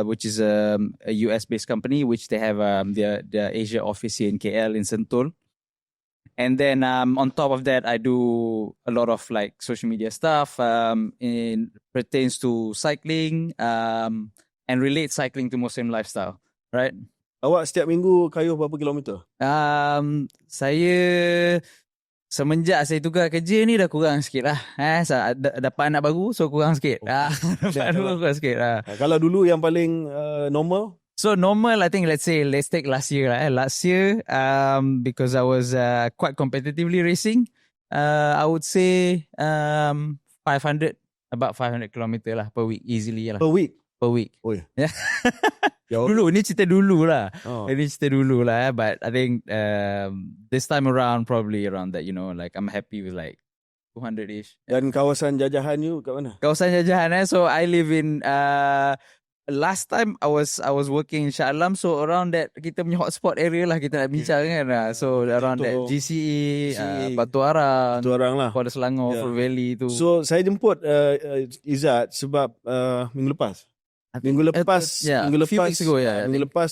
which is a US-based company, which they have their Asia office here in KL in Sentul. And then on top of that, I do a lot of like social media stuff in pertains to cycling and relate cycling to Muslim lifestyle, right? Awak setiap minggu kayuh berapa kilometer? Saya semenjak saya tukar kerja ni dah kurang sikit lah. Dapat anak baru, so kurang sikit. Dapat anak baru kurang sikit. Kalau dulu yang paling normal? So normal, I think let's take last year lah. Last year, because I was quite competitively racing, I would say 500 kilometer lah per week, easily lah. Per week? Per week. Oh ya. Yeah. Ya, Dulu, ni cerita dulu lah. Oh. Ini cerita dulu lah. But I think this time around, probably around that, you know, like I'm happy with like 200-ish. Dan kawasan jajahan you kat mana? Kawasan jajahan so I live in last time I was working in Shah Alam, so around that kita punya hotspot area lah kita nak bincang kan. So around that GCE, Batu Arang lah. Kuala Selangor, Yeah. Fruit Valley tu. So saya jemput Izzat sebab minggu lepas. Minggu lepas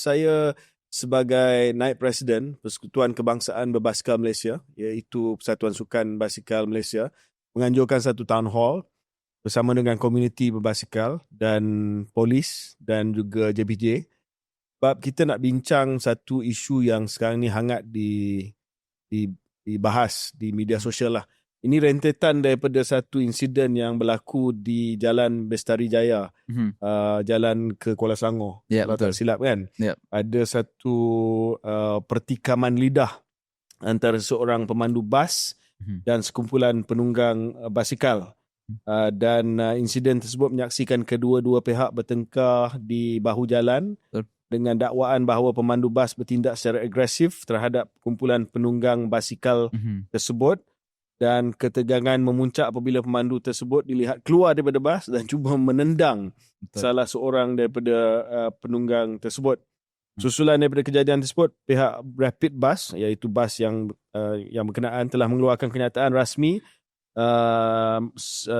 saya sebagai naib presiden Persekutuan Kebangsaan Berbasikal Malaysia, iaitu Persatuan Sukan Basikal Malaysia, menganjurkan satu town hall bersama dengan komuniti berbasikal dan polis dan juga JPJ. Sebab kita nak bincang satu isu yang sekarang ni hangat dibahas di media sosial lah. Ini rentetan daripada satu insiden yang berlaku di Jalan Bestari Jaya, jalan ke Kuala Selangor. Ya, betul. Tak silap kan? Yep. Ada satu pertikaman lidah antara seorang pemandu bas dan sekumpulan penunggang basikal. Dan insiden tersebut menyaksikan kedua-dua pihak bertengkar di bahu jalan. Betul. Dengan dakwaan bahawa pemandu bas bertindak secara agresif terhadap kumpulan penunggang basikal tersebut, dan ketegangan memuncak apabila pemandu tersebut dilihat keluar daripada bas dan cuba menendang salah seorang daripada penunggang tersebut. Susulan daripada kejadian tersebut, pihak Rapid Bus, iaitu bas yang berkenaan, telah mengeluarkan kenyataan rasmi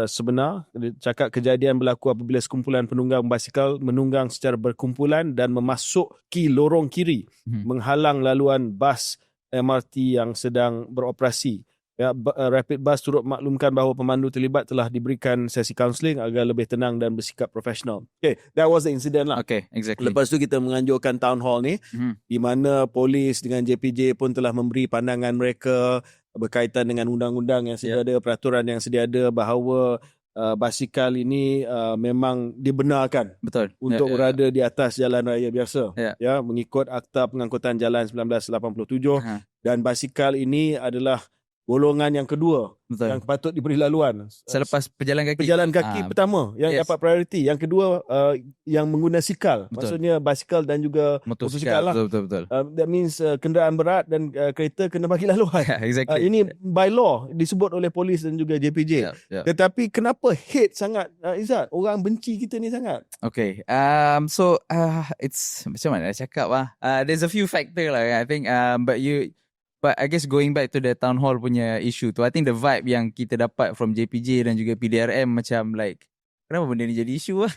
sebenar. Cakap kejadian berlaku apabila sekumpulan penunggang basikal menunggang secara berkumpulan dan memasuki lorong kiri, menghalang laluan bas MRT yang sedang beroperasi. Rapid Bus turut maklumkan bahawa pemandu terlibat telah diberikan sesi kaunseling agar lebih tenang dan bersikap profesional. Okay, that was the incident lah. Okay, exactly. Lepas tu kita menganjurkan town hall ni, di mana polis dengan JPJ pun telah memberi pandangan mereka berkaitan dengan undang-undang yang sedia ada, peraturan yang sedia ada, bahawa basikal ini memang dibenarkan untuk berada di atas jalan raya biasa, mengikut Akta Pengangkutan Jalan 1987, dan basikal ini adalah golongan yang kedua yang patut diberi laluan selepas pejalan kaki. Pejalan kaki pertama yang dapat prioriti, yang kedua yang menggunakan sikal. Maksudnya basikal dan juga motosikal lah. Betul. That means kenderaan berat dan kereta kena bagi laluan. Exactly. Ini by law disebut oleh polis dan juga JPJ. Tetapi kenapa hate sangat, Izzat? Orang benci kita ni sangat. Okay. So it's macam mana nak cakap lah. There's a few factor lah. I think But I guess going back to the town hall punya issue tu, I think the vibe yang kita dapat from JPJ dan juga PDRM macam like, kenapa benda ni jadi isu lah?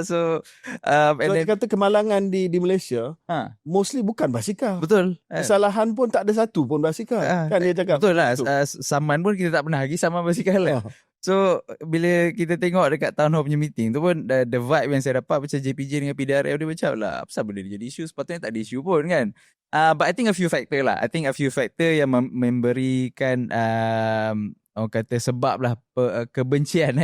So and then, kata kemalangan di Malaysia, mostly bukan basikal. Betul. Kesalahan pun tak ada satu pun basikal. Kan dia cakap. Betul lah. Saman pun kita tak pernah lagi saman basikal lah. So bila kita tengok dekat town hall punya meeting tu pun, the vibe yang saya dapat macam JPJ dengan PDRM dia macam lah, apa sebab benda ni jadi isu? Sepatutnya tak ada isu pun kan. But I think a few factor lah. I think a few factor yang memberikan orang kata sebab lah kebencian.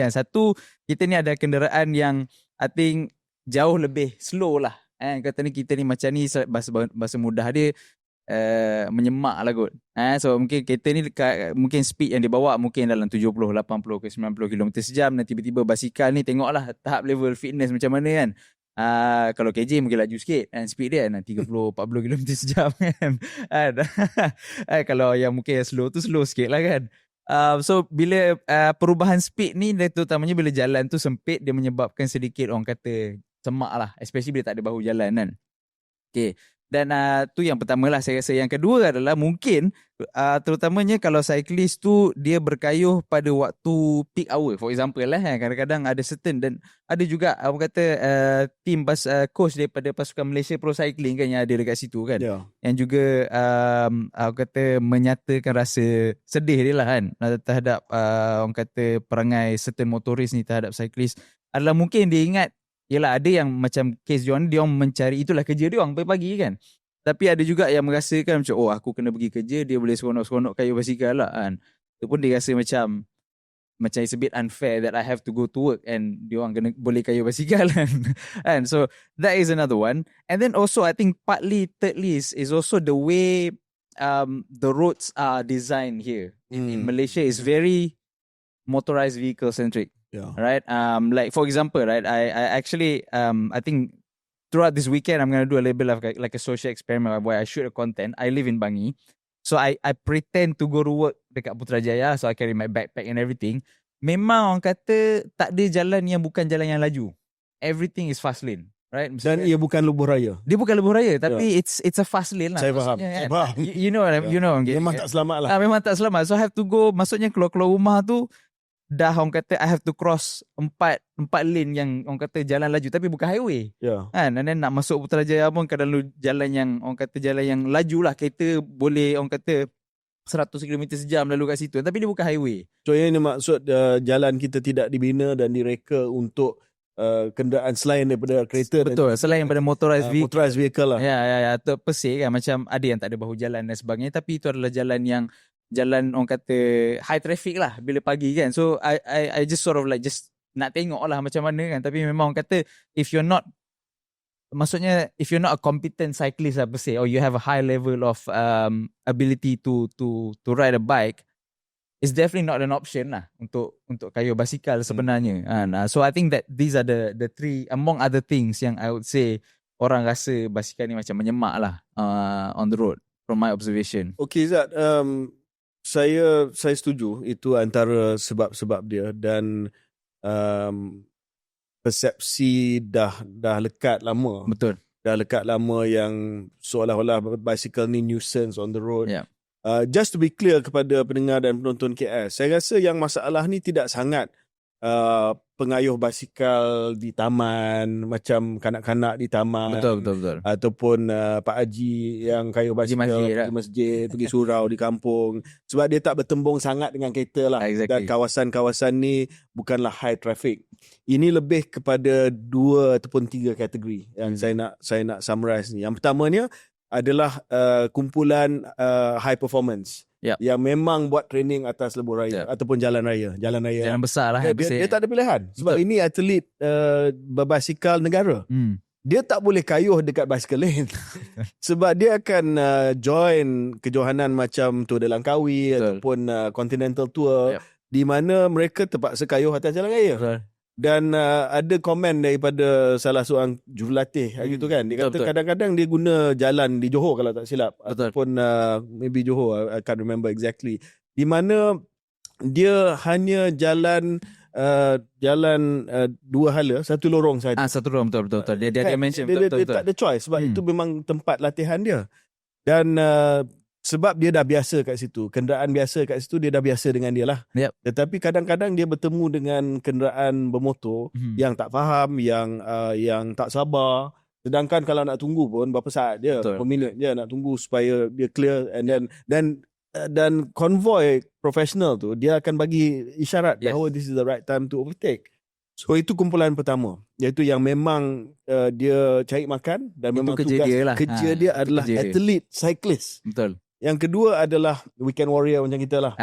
Satu, kita ni ada kenderaan yang I think jauh lebih slow lah. Kata ni kita ni macam ni, bahasa mudah dia menyemak lah kot. So mungkin kereta ni mungkin speed yang dia bawa mungkin dalam 70, 80 ke 90 km sejam, dan tiba-tiba basikal ni tengoklah tahap level fitness macam mana kan. Kalau KJ mungkin laju sikit kan, speed dia 30-40 km sejam kan. Kalau yang mungkin slow tu slow sikit lah kan. So bila perubahan speed ni, terutamanya bila jalan tu sempit, dia menyebabkan sedikit orang kata semak lah, especially bila tak ada bahu jalan kan. Okay. Dan tu yang pertama lah saya rasa. Yang kedua adalah mungkin terutamanya kalau cyclist tu dia berkayuh pada waktu peak hour. For example lah, kadang-kadang ada certain, dan ada juga orang kata team coach daripada pasukan Malaysia Pro Cycling kan yang ada dekat situ kan. Yang juga orang kata menyatakan rasa sedih dia lah kan terhadap orang kata perangai certain motoris ni terhadap cyclist. Adalah mungkin dia ingat yelah ada yang macam case diorang mencari, itulah kerja diorang pagi-pagi kan. Tapi ada juga yang merasakan macam aku kena pergi kerja, dia boleh seronok-seronok kayu basikal lah kan. Itu pun dia rasa macam it's a bit unfair that I have to go to work and diorang kena boleh kayu basikal kan. And so that is another one. And then also I think thirdly is also the way the roads are designed here in Malaysia is very motorized vehicle centric. Yeah. Right? Like for example, right, I actually I think throughout this weekend I'm going to do a little bit of like a social experiment where I shoot a content. I live in Bangi. So I pretend to go to work dekat Putrajaya, so I carry my backpack and everything. Memang orang kata tak ada jalan yang bukan jalan yang laju. Everything is fast lane, right? Dan ia bukan lebuh raya. Dia bukan lebuh raya, tapi it's a fast lane lah. Saya faham. Kan? Saya faham. You know what you know. Memang tak selamat lah. Memang tak selamat. So I have to go, maksudnya keluar rumah tu dah orang kata I have to cross empat lane yang orang kata jalan laju tapi bukan highway. Yeah. Kan? And then nak masuk Putrajaya pun kadang jalan yang orang kata jalan yang laju lah. Kereta boleh orang kata 100 km sejam lalu kat situ. Tapi dia bukan highway. So ini maksud jalan kita tidak dibina dan direka untuk kenderaan selain daripada kereta. Betul. Selain daripada motorized vehicle lah. Ya. Pesir kan. Macam ada yang tak ada bahu jalan dan sebagainya. Tapi itu adalah jalan orang kata high traffic lah bila pagi kan. So I just sort of like just nak tengok lah macam mana kan. Tapi memang orang kata if you're not a competent cyclist lah per se, or you have a high level of ability to ride a bike, it's definitely not an option lah untuk kayu basikal sebenarnya. So I think that these are the three among other things yang I would say orang rasa basikal ni macam menyemak lah on the road from my observation. Okay Zat, saya setuju itu antara sebab-sebab dia dan persepsi dah lekat lama. Betul. Dah lekat lama yang seolah-olah bicycle ni nuisance on the road. Yeah. Just to be clear kepada pendengar dan penonton KS, saya rasa yang masalah ni tidak sangat pengayuh basikal di taman, macam kanak-kanak di taman. Betul. Ataupun Pak Haji yang kayuh basikal di masjid, pergi surau di kampung. Sebab dia tak bertembung sangat dengan kereta lah. Exactly. Dan kawasan-kawasan ni bukanlah high traffic. Ini lebih kepada 2 ataupun 3 kategori yang saya nak summarize ni. Yang pertamanya adalah kumpulan high performance. Yep. Yang memang buat training atas lebuh raya ataupun jalan raya. Jalan besar lah. Dia tak ada pilihan. Sebab ini atlet berbasikal negara. Dia tak boleh kayuh dekat bicycle lane. Sebab dia akan join kejohanan macam Tour de Langkawi ataupun Continental Tour, di mana mereka terpaksa kayuh atas jalan raya. Betul. Dan ada komen daripada salah seorang jurulatih gitu kan. Dia kata kadang-kadang dia guna jalan di Johor kalau tak silap. Ataupun maybe Johor, I can't remember exactly. Di mana dia hanya jalan 2 hala, 1 lorong saja. Satu lorong, betul. Dia mention betul. Dia tak ada choice sebab itu memang tempat latihan dia. Dan sebab dia dah biasa kat situ, kenderaan biasa kat situ, dia dah biasa dengan dia lah. Yep. Tetapi kadang-kadang dia bertemu dengan kenderaan bermotor yang tak faham, yang tak sabar. Sedangkan kalau nak tunggu pun berapa saat dia, berapa minit je nak tunggu supaya dia clear. And then konvoi profesional tu dia akan bagi isyarat bahawa this is the right time to overtake. So itu kumpulan pertama, iaitu yang memang dia cari makan dan itu memang kerja dia lah. Kerja dia adalah athlete cyclist. Betul. Yang kedua adalah weekend warrior macam kita lah.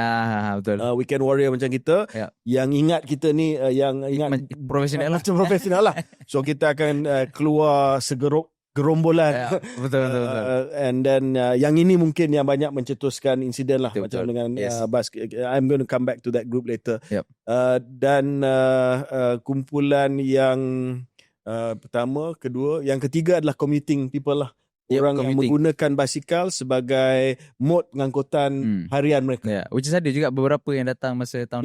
Betul. Weekend warrior macam kita, yang ingat kita ni yang ingat profesional lah. Macam profesional lah. So kita akan keluar gerombolan. Betul. And then yang ini mungkin yang banyak mencetuskan insiden lah. Betul. Macam dengan I'm going to come back to that group later. Yep. Dan kumpulan yang pertama, kedua, yang ketiga adalah commuting people lah. Orang yang menggunakan basikal sebagai mod pengangkutan harian mereka. Which is ada juga beberapa yang datang masa tahun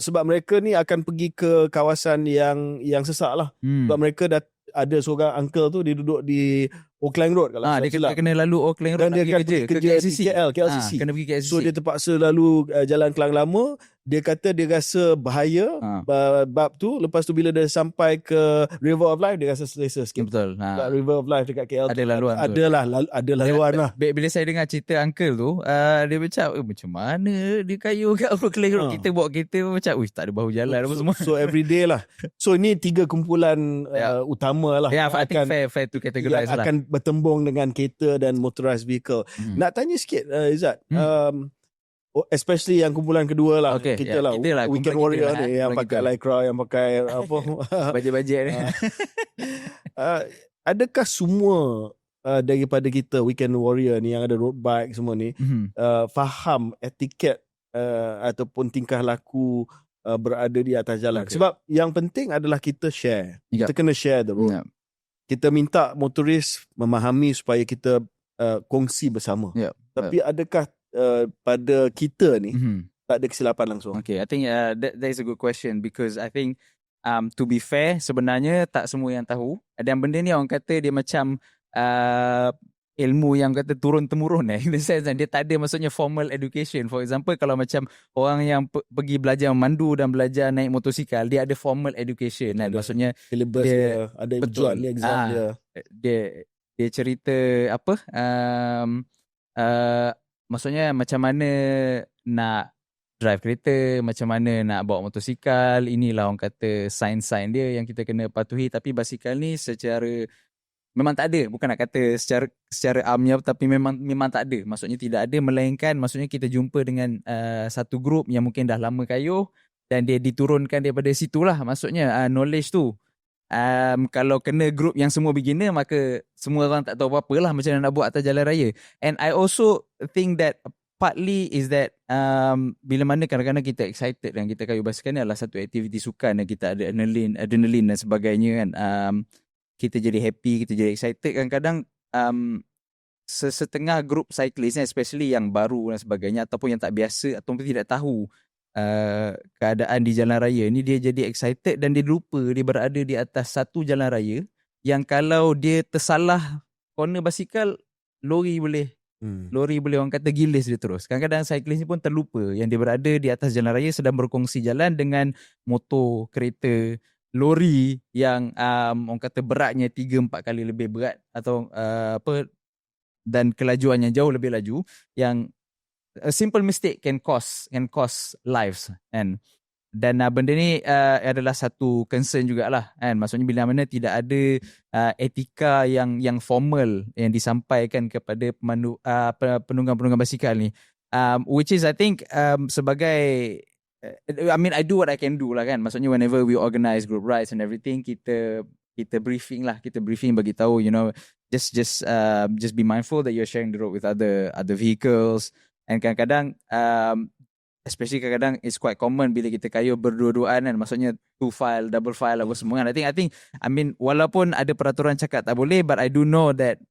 sebab mereka ni akan pergi ke kawasan yang sesak lah. Sebab mereka ada seorang uncle tu dia duduk di Oakland Road kalau dia kena lalu Oakland Road dan dia akan kerja ke KLCC. kena pergi KLCC. So dia terpaksa lalu jalan Kelang Lama dia kata dia rasa bahaya bab tu. Lepas tu bila dia sampai ke River of Life, dia rasa selesa sikit. Betul. River of Life dekat KL ada laluan tu. Ada laluan lah. Bila saya dengar cerita uncle tu, dia macam mana dia kayu kat Brooklyn Road. Kita bawa kereta macam tak ada bahu jalan apa semua. So everyday lah. So ini 3 kumpulan utama lah. I think fair to categorize lah. Akan bertembung dengan kereta dan motorized vehicle. Nak tanya sikit Izzat, especially yang kumpulan kedua lah, kita lah Weekend Warrior ni yang pakai lycra, yang pakai apa bajet-bajet ni. Adakah semua daripada kita Weekend Warrior ni yang ada road bike semua ni faham etiket ataupun tingkah laku berada di atas jalan? Sebab yang penting adalah kita share. Kita kena share the road. Kita minta motoris memahami supaya kita kongsi bersama. Tapi adakah pada kita ni tak ada kesilapan langsung? Okay, I think that is a good question, because I think to be fair, sebenarnya tak semua yang tahu. Dan benda ni orang kata dia macam ilmu yang kata turun-temurun in the sense dia tak ada maksudnya formal education. For example, kalau macam orang yang pergi belajar memandu dan belajar naik motosikal, dia ada formal education. Maksudnya syllabus dia ada betul exam dia cerita apa maksudnya macam mana nak drive kereta, macam mana nak bawa motosikal. Inilah orang kata sign-sign dia yang kita kena patuhi. Tapi basikal ni secara memang tak ada. Bukan nak kata secara amnya, tapi memang tak ada. Maksudnya tidak ada, melainkan maksudnya kita jumpa dengan satu grup yang mungkin dah lama kayuh dan dia diturunkan daripada situlah maksudnya knowledge tu. Kalau kena grup yang semua beginner, maka semua orang tak tahu apa-apa lah macam mana nak buat atas jalan raya. And I also think that partly is that bila mana kadang-kadang kita excited dan kita kayu basikal ni adalah satu aktiviti sukan dan kita ada adrenalin dan sebagainya kan. Kita jadi happy, kita jadi excited. Kadang-kadang setengah grup cyclist ni, especially yang baru dan sebagainya, ataupun yang tak biasa ataupun tidak tahu keadaan di jalan raya ni, dia jadi excited dan dia lupa dia berada di atas satu jalan raya yang kalau dia tersalah corner basikal, lori boleh orang kata gilis dia terus. Kadang-kadang cyclist ni pun terlupa yang dia berada di atas jalan raya sedang berkongsi jalan dengan motor, kereta, lori yang orang kata beratnya 3-4 kali lebih berat atau dan kelajuannya jauh lebih laju, yang a simple mistake can cost lives dan benda ni adalah satu concern jugalah kan. Maksudnya bila mana tidak ada etika yang formal yang disampaikan kepada penunggang-penunggang basikal ni, which is I think sebagai I do what I can do lah kan. Maksudnya whenever we organize group rides and everything, kita briefing bagi tahu, just be mindful that you're sharing the road with other vehicles. And kadang-kadang especially kadang-kadang it's quite common bila kita kayu berdua-duaan kan, maksudnya 2 file, double file apa semua kan. I mean walaupun ada peraturan cakap tak boleh, but I do know that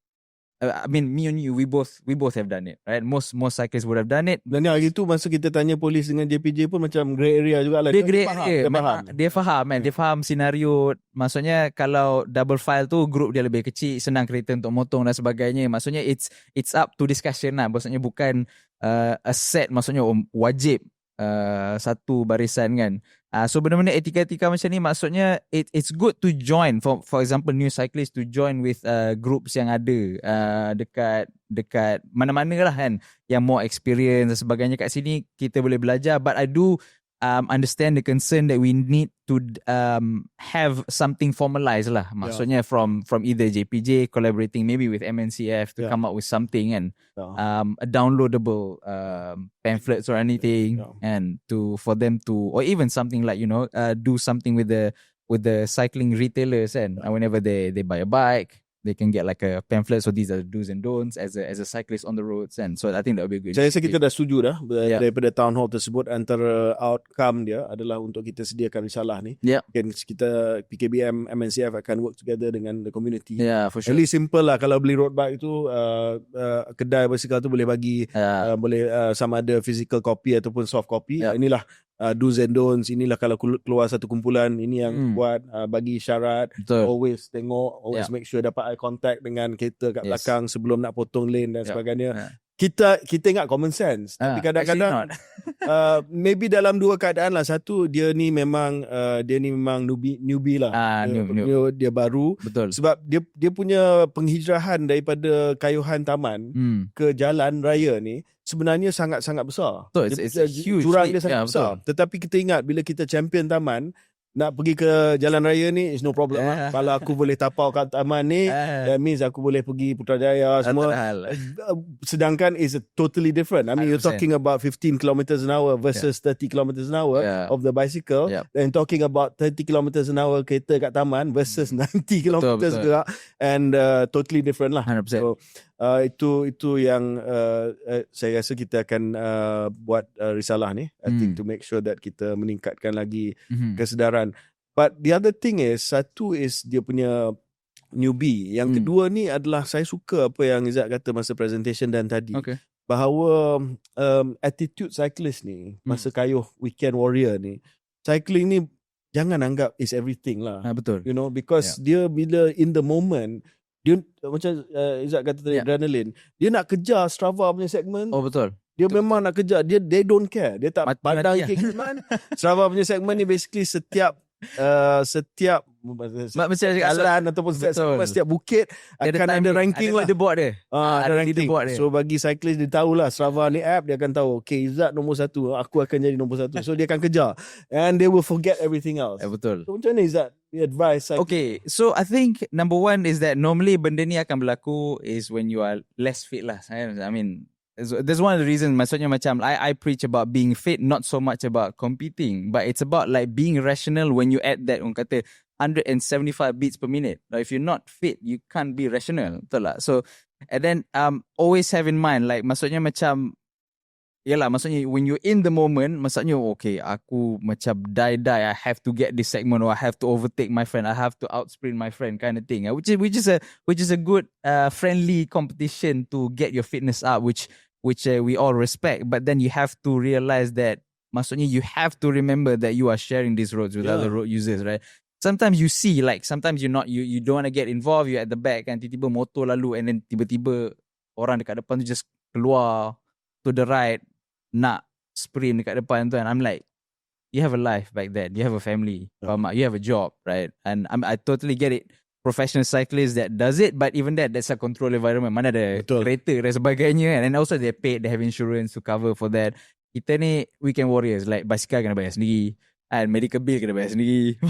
me and you, we both have done it, right? Most cyclists would have done it. Dan hari tu masa kita tanya polis dengan JPJ pun macam grey area jugalah. Dia faham senario. Maksudnya kalau double file tu group dia lebih kecil, senang kereta untuk motong dan sebagainya. Maksudnya it's up to discussion lah. Maksudnya bukan a set, maksudnya wajib satu barisan kan. So benda-benda etika-etika macam ni, maksudnya it's good to join, for example new cyclists to join with groups yang ada dekat mana-mana lah kan, yang more experience dan sebagainya. Kat sini kita boleh belajar, but I do understand the concern that we need to have something formalized lah. Maksudnya from either JPJ collaborating maybe with MNCF to come up with something and a downloadable pamphlets or anything, and for them to, or even something like do something with the cycling retailers, and whenever they buy a bike, they can get like a pamphlet. So these are do's and don'ts as a cyclist on the roads, and so I think that would be good. Saya rasa kita dah setuju dah daripada town hall tersebut. Antara outcome dia adalah untuk kita sediakan risalah ni. Kan kita PKBM, MNCF akan work together dengan the community. For sure. Really simple lah. Kalau beli road bike tu kedai basikal tu boleh bagi boleh sama ada physical copy ataupun soft copy. Inilah do's and don'ts. Inilah kalau keluar satu kumpulan, ini yang buat, bagi syarat. Betul. Always tengok, always make sure dapat eye contact dengan kereta kat belakang sebelum nak potong lane dan sebagainya. kita ingat common sense, tapi kadang-kadang maybe dalam dua keadaan lah. Satu, dia ni memang newbie lah. Dia baru. Betul. Sebab dia punya penghijrahan daripada kayuhan taman ke jalan raya ni sebenarnya sangat-sangat besar. Betul, it's huge. Jurang dia sangat besar. Tetapi kita ingat bila kita champion taman, nak pergi ke jalan raya ni is no problem. Kalau aku boleh tapau kat taman ni, that means aku boleh pergi Putrajaya semua. Sedangkan is totally different. I mean, 100%. You're talking about 15 kilometers an hour versus 30 kilometers an hour of the bicycle. And talking about 30 kilometers an hour kereta kat taman versus 90 kilometers gerak, and totally different lah. 100%. So, itu yang saya rasa kita akan buat risalah ni. I think to make sure that kita meningkatkan lagi kesedaran. But the other thing is, satu is dia punya newbie. Yang kedua ni adalah saya suka apa yang Izzat kata masa presentation dan tadi. Bahawa attitude cyclist ni, masa kayuh weekend warrior ni, cycling ni jangan anggap is everything lah. Betul. You know, because dia bila in the moment, dia macam Izzat kata tadi, adrenaline. Dia nak kejar Strava punya segmen. Oh, betul. Dia memang nak kejar. They don't care. Dia tak pandang keinginan. Strava punya segmen ni basically setiap jalan ataupun setiap bukit akan ada ranking lah. Dia buat dia. Ada ranking. So bagi cyclist, dia tahulah Strava ni app, dia akan tahu, okay, Izzat nombor 1, aku akan jadi nombor 1. So dia akan kejar. And they will forget everything else. Betul. So macam mana Izzat? Advice. Okay, so I think number one is that normally benda ni akan berlaku is when you are less fit lah. I mean, there's one of the reasons, maksudnya macam I preach about being fit, not so much about competing, but it's about like being rational when you add that, orang kata 175 beats per minute. Now, if you're not fit, you can't be rational, betul tak? So, and then always have in mind, like maksudnya macam, yalah, maksudnya when you're in the moment, maksudnya okay, aku macam die, I have to get this segment, or I have to overtake my friend, I have to outsprint my friend, kind of thing. Which is a good friendly competition to get your fitness up, which we all respect. But then you have to realize that, maksudnya you have to remember that you are sharing these roads with other road users, right? Sometimes you see, like sometimes you don't want to get involved, you're at the back, kan tiba-tiba motor lalu, and then tiba-tiba orang dekat depan tu just keluar to the right, nak sprint dekat depan tu, and I'm like, you have a life back then, you have a family, you have a job, right? And I totally get it. Professional cyclist that does it, but even that's a controlled environment. Mana ada kereta dan sebagainya, and also they paid, they have insurance to cover for that. Kita ni weekend warriors, like basikal kena bayar sendiri, and medical bill kena bayar sendiri.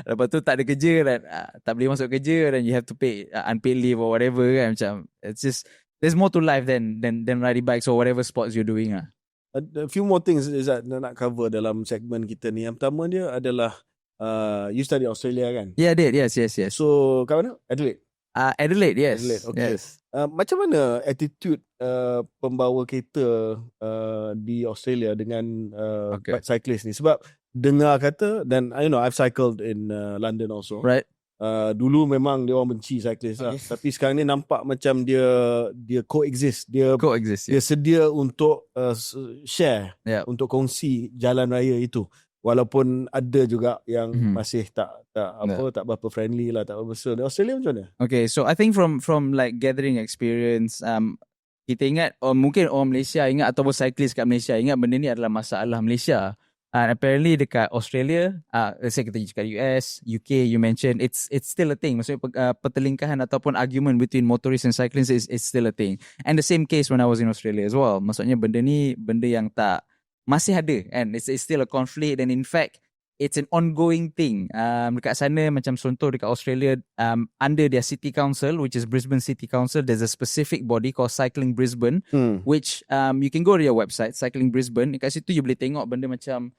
Lepas tu tak ada kerja, dan tak boleh masuk kerja, dan you have to pay unpaid leave or whatever, kan. Macam it's just, there's more to life than riding bikes or whatever sports you're doing. A few more things is that nak cover dalam segmen kita ni. Yang pertama dia adalah you study Australia, kan? Yeah, I did. Yes. So kat mana? Adelaide. Adelaide, yes. Adelaide, okay. Yes. Macam mana attitude pembawa kereta di Australia dengan bike cyclist ni? Sebab dengar kata, dan I know I've cycled in London also. Right. Dulu memang dia orang benci cyclist lah. Tapi sekarang ni nampak macam dia coexist. Dia sedia untuk share, untuk kongsi jalan raya itu. Walaupun ada juga yang masih tak berapa friendly lah, tak berapa besar. Australia macam mana? Okay, so I think from like gathering experience, kita ingat, mungkin orang Malaysia ingat, ataupun cyclist kat Malaysia ingat benda ni adalah masalah Malaysia. And apparently dekat Australia, let's say kita cakap US, UK, you mentioned, it's still a thing. Maksudnya pertelingkahan ataupun argument between motorists and cyclists is still a thing. And the same case when I was in Australia as well. Maksudnya benda ni benda yang tak masih ada, and it's still a conflict, and in fact it's an ongoing thing. Dekat sana, macam contoh dekat Australia, under their city council, which is Brisbane City Council, there's a specific body called Cycling Brisbane, which you can go to their website, Cycling Brisbane. Dekat situ you boleh tengok benda macam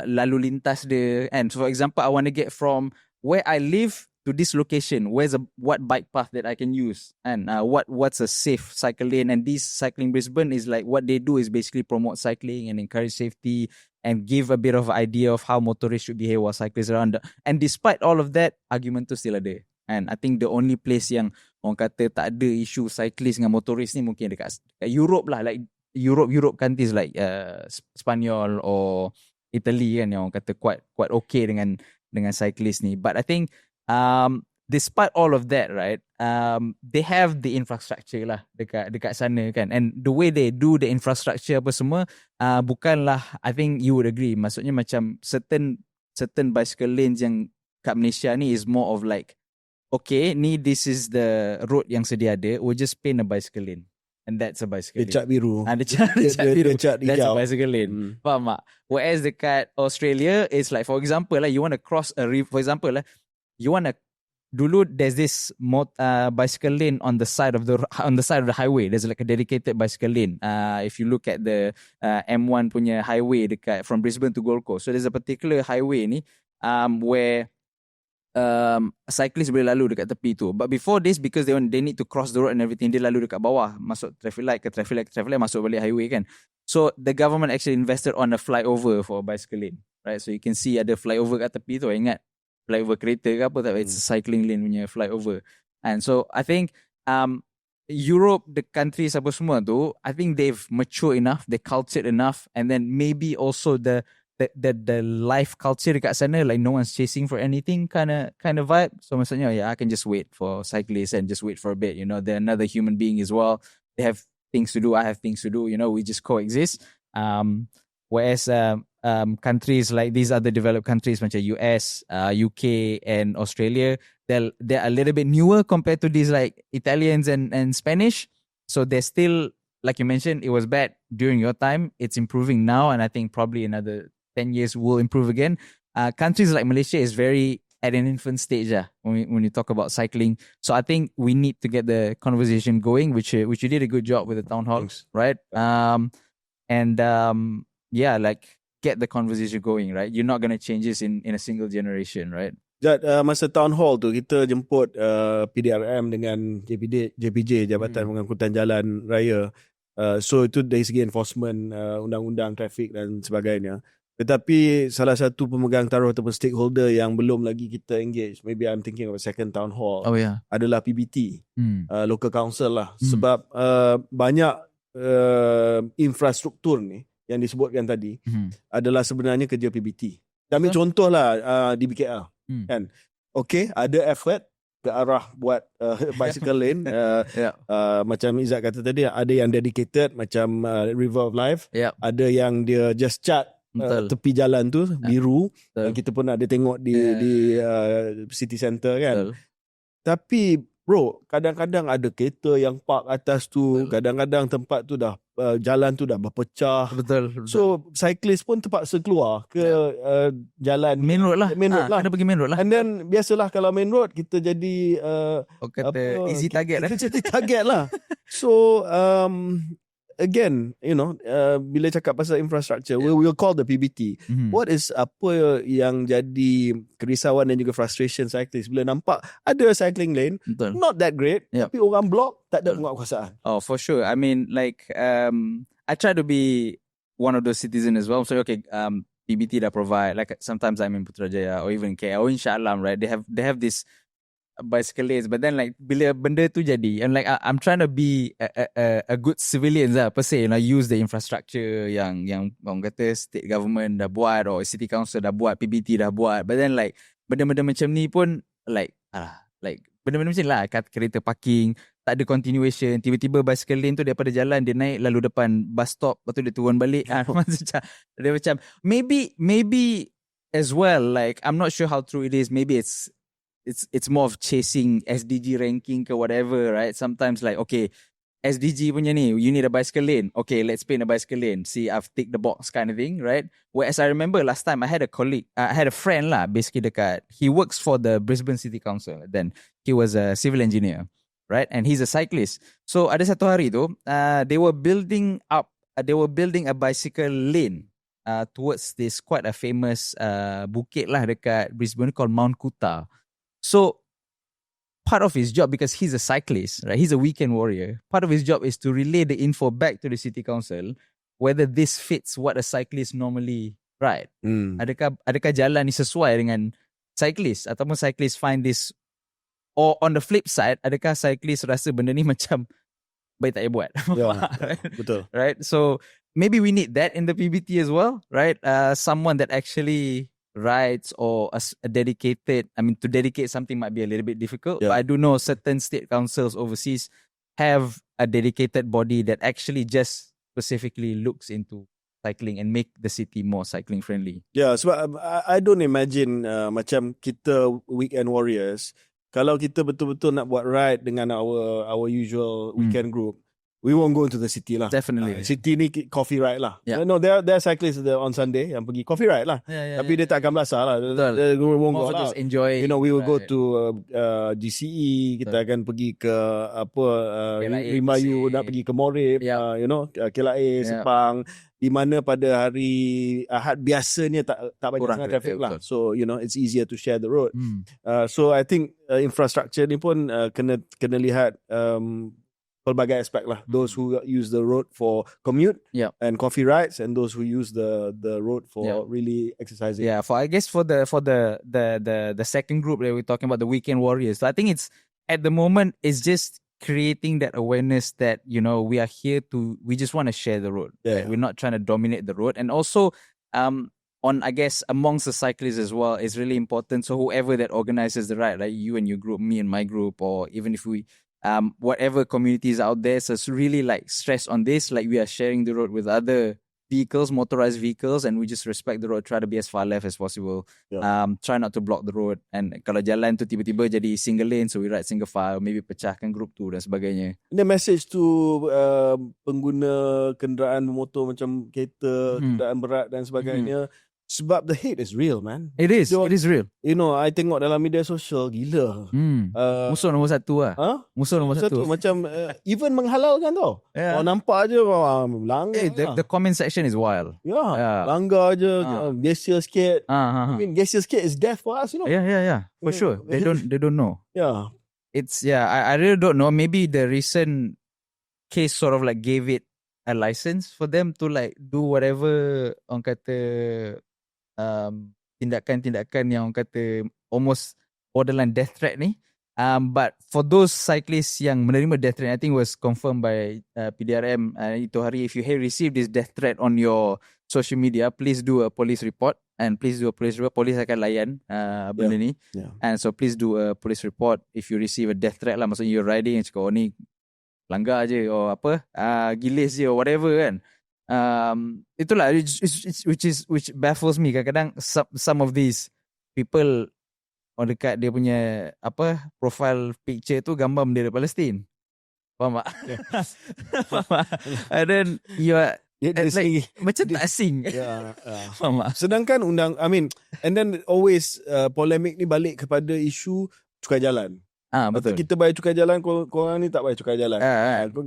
lalu lintas dia, and so for example, I want to get from where I live to this location, what bike path that I can use, and what's a safe cycle lane. And this Cycling Brisbane is like, what they do is basically promote cycling and encourage safety and give a bit of idea of how motorists should behave while cyclists around. And despite all of that, argument tu still ada. And I think the only place yang orang kata tak ada isu cyclist dengan motorist ni mungkin dekat Europe lah, like Europe countries like Spanyol or Italy, kan, yang orang kata quite okay dengan cyclist ni. But I think despite all of that, right, they have the infrastructure lah dekat sana kan, and the way they do the infrastructure apa semua, bukanlah, I think you would agree, maksudnya macam certain bicycle lanes yang kat Malaysia ni is more of like, okay, ni this is the road yang sedia ada, we'll just paint a bicycle lane. And that's a bicycle lane. Dia cat biru. Dia cat biru. Cat That's a hijau. bicycle lane. Faham tak? Whereas dekat Australia, it's like, for example, you want to cross a river. For example, you want to, dulu there's this bicycle lane on the side of the highway. There's like a dedicated bicycle lane. If you look at the M1 punya highway dekat from Brisbane to Gold Coast, so there's a particular highway ni where cyclist boleh lalu dekat tepi tu. But before this, because they need to cross the road and everything, dia lalu dekat bawah, masuk traffic light, masuk balik highway kan. So the government actually invested on a flyover for a bicycle lane, right? So you can see ada flyover kat tepi tu. Ingat flyover kereta ke apa tak? It's a cycling lane punya flyover. And so I think Europe, the countries apa semua tu, I think they've matured enough, they cultured enough, and then maybe also the life culture dekat sana, like no one's chasing for anything kind of vibe. So maksudnya, I can just wait for cyclists and just wait for a bit, they're another human being as well. They have things to do, I have things to do, we just coexist. Whereas countries like these other developed countries macam US, UK and Australia, they're a little bit newer compared to these like Italians and Spanish. So they're still, like you mentioned, it was bad during your time. It's improving now, and I think probably another 10 years will improve again. Countries like Malaysia is very at an infant stage when you talk about cycling. So I think we need to get the conversation going, which you did a good job with the town hall, right? Like get the conversation going, right? You're not going to change this in a single generation, right? Masa town hall tu kita jemput PDRM dengan JPJ, Jabatan Pengangkutan Jalan Raya. So itu dari segi enforcement undang-undang trafik dan sebagainya. Tetapi salah satu pemegang taruh ataupun stakeholder yang belum lagi kita engage, maybe I'm thinking of a second town hall, adalah PBT, local council lah. Sebab banyak infrastruktur ni yang disebutkan tadi adalah sebenarnya kerja PBT. Ambil contoh lah di BKR kan. Okay, ada effort ke arah buat bicycle lane. Macam Izzat kata tadi, ada yang dedicated macam River of Life, ada yang dia just cat tepi jalan tu biru. Kita pun ada tengok di city center kan. Tapi bro, kadang-kadang ada kereta yang park atas tu. Kadang-kadang tempat tu dah jalan tu dah berpecah. Betul. So cyclist pun terpaksa keluar ke jalan main road lah. Kena pergi main road lah. And then biasalah kalau main road kita jadi easy target lah. Kita jadi target lah. So again, bila cakap pasal infrastructure, we'll call the PBT. What is apa yang jadi kerisauan dan juga frustration cyclist bila nampak ada cycling lane, not that great, tapi orang block tak ada penguatkuasaan. Oh, for sure. I mean, like, I try to be one of those citizens as well. So, okay, PBT dah provide. Like, sometimes I'm in Putrajaya or even KL or in Shah Alam, right? They have this bicycle lanes, but then like bila benda tu jadi, and like I'm trying to be a good civilian lah per se, use the infrastructure yang orang kata state government dah buat or city council dah buat, PBT dah buat, but then like benda-benda macam ni pun like benda-benda macam lah, kat kereta parking tak ada continuation, tiba-tiba bicycle lane tu daripada jalan dia naik lalu depan bus stop, lepas tu dia turun balik. Dia macam maybe as well, like I'm not sure how true it is, maybe it's more of chasing SDG ranking ke whatever, right? Sometimes like, okay, SDG punya ni, you need a bicycle lane. Okay, let's paint a bicycle lane. See, I've ticked the box kind of thing, right? Whereas I remember last time I had a colleague, I had a friend lah, basically dekat, he works for the Brisbane City Council. Then he was a civil engineer, right? And he's a cyclist. So ada satu hari tu, they were building a bicycle lane towards this quite a famous bukit lah dekat Brisbane called Mount Kuta. So part of his job, because he's a cyclist, right? He's a weekend warrior. Part of his job is to relay the info back to the city council whether this fits what a cyclist normally ride. Adakah jalan ni sesuai dengan cyclist, ataupun cyclist find this, or on the flip side, adakah cyclist rasa benda ni macam baik tak payah buat. Right? Betul. Right? So maybe we need that in the PBT as well, right? Someone that actually rides or a dedicated, to dedicate something might be a little bit difficult. Yeah. But I do know certain state councils overseas have a dedicated body that actually just specifically looks into cycling and make the city more cycling friendly. Yeah, sebab I don't imagine macam kita weekend warriors, kalau kita betul-betul nak buat ride dengan our usual weekend group, we won't go into the city lah. Definitely. City ni coffee ride lah. Yeah. No, there are cyclists on Sunday yang pergi coffee ride lah. Tapi dia tak akan belasah lah. They won't go More for out. just enjoy. You know, we will go to GCE, kita akan pergi ke Rimayu, nak pergi ke Morib, you know, Kelai, Sepang, di mana pada hari Ahad biasanya tak banyak sangat traffic lah. So, you know, it's easier to share the road. So, I think infrastructure ni pun kena lihat pelbagai aspek lah. Those who use the road for commute and coffee rides, and those who use the road for really exercising. Yeah, I guess for the second group that we're talking about, the weekend warriors. So I think it's at the moment it's just creating that awareness that, you know, we are here we just want to share the road. Yeah. Right? We're not trying to dominate the road. And also on, I guess, amongst the cyclists as well, it's really important. So whoever that organizes the ride, like you and your group, me and my group, or even if we whatever communities out there, so it's really like stress on this, like we are sharing the road with other vehicles, motorized vehicles, and we just respect the road, try to be as far left as possible. Try not to block the road, and kalau jalan tu tiba-tiba jadi single lane, so we ride single file, maybe pecahkan group tu dan sebagainya. The message to pengguna kenderaan motor macam kereta, kenderaan berat dan sebagainya, sebab the hate is real, man. It is real. You know, I tengok dalam media sosial, gila. Musuh nombor satu lah. Musuh nombor satu. Macam even menghalalkan tau. Nampak je langgar. The comment section is wild. Langgar je, gesture sikit. I mean, gesture sikit is death for us, you know. Yeah. For sure. They don't know. Yeah. It's, I really don't know. Maybe the recent case sort of like gave it a license for them to like do whatever orang kata tindakan-tindakan yang orang kata almost borderline death threat ni. But for those cyclists yang menerima death threat, I think was confirmed by PDRM itu hari, if you have received this death threat on your social media, please do a police report. And please do a police report. Police akan layan benda ni. And so please do a police report if you receive a death threat lah. Maksudnya you're riding and cakap, ni langgar je or apa, gilis je or whatever kan. Itulah which baffles me. Kadang-kadang some of these people dekat dia punya apa profile picture tu gambar bendera Palestin. Faham tak? Faham tak? And then you are like, macam tak asing. Faham tak? Sedangkan and then always polemik ni balik kepada isu cukai jalan. Betul. Kita bayar cukai jalan, korang ni tak bayar cukai jalan.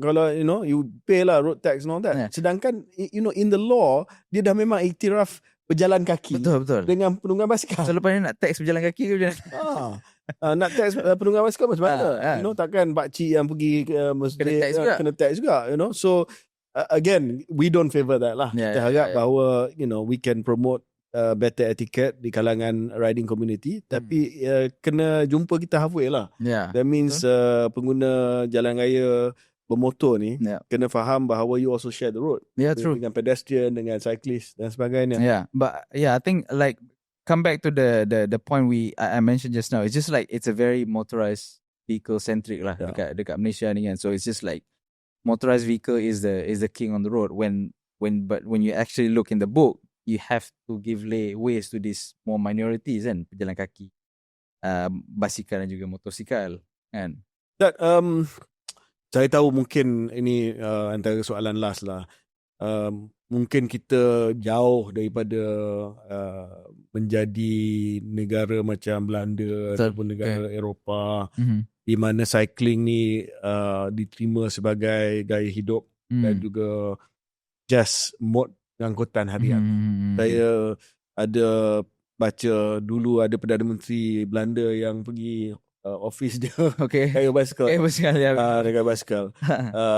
Kalau you know, you pay lah road tax and all that. Sedangkan you know, in the law dia dah memang iktiraf berjalan kaki. Betul. Dengan penunggang basikal. So lepas ni nak tax berjalan kaki ke macam mana? Nak tax penunggang basikal macam mana? You know, takkan pakcik yang pergi masjid kena tax juga, you know. So again, we don't favor that lah. Kita harap bahawa you know, we can promote better etiquette di kalangan riding community, tapi kena jumpa kita halfway lah. That means pengguna jalan raya bermotor ni kena faham bahawa you also share the road. True. Dengan pedestrian, dengan cyclist dan sebagainya. But I think like come back to the point I mentioned just now. It's just like it's a very motorized vehicle centric lah dekat Malaysia ni kan. So it's just like motorized vehicle is the king on the road. When you actually look in the book, you have to give ways to these more minorities kan, pejalan kaki, basikal dan juga motosikal kan. Saya tahu mungkin ini antara soalan last lah. Mungkin kita jauh daripada menjadi negara macam Belanda ataupun negara Eropah, di mana cycling ni diterima sebagai gaya hidup dan juga just mode angkutan harian. Saya ada baca dulu ada Perdana Menteri Belanda yang pergi office dia kaya basikal. Kaya basikal.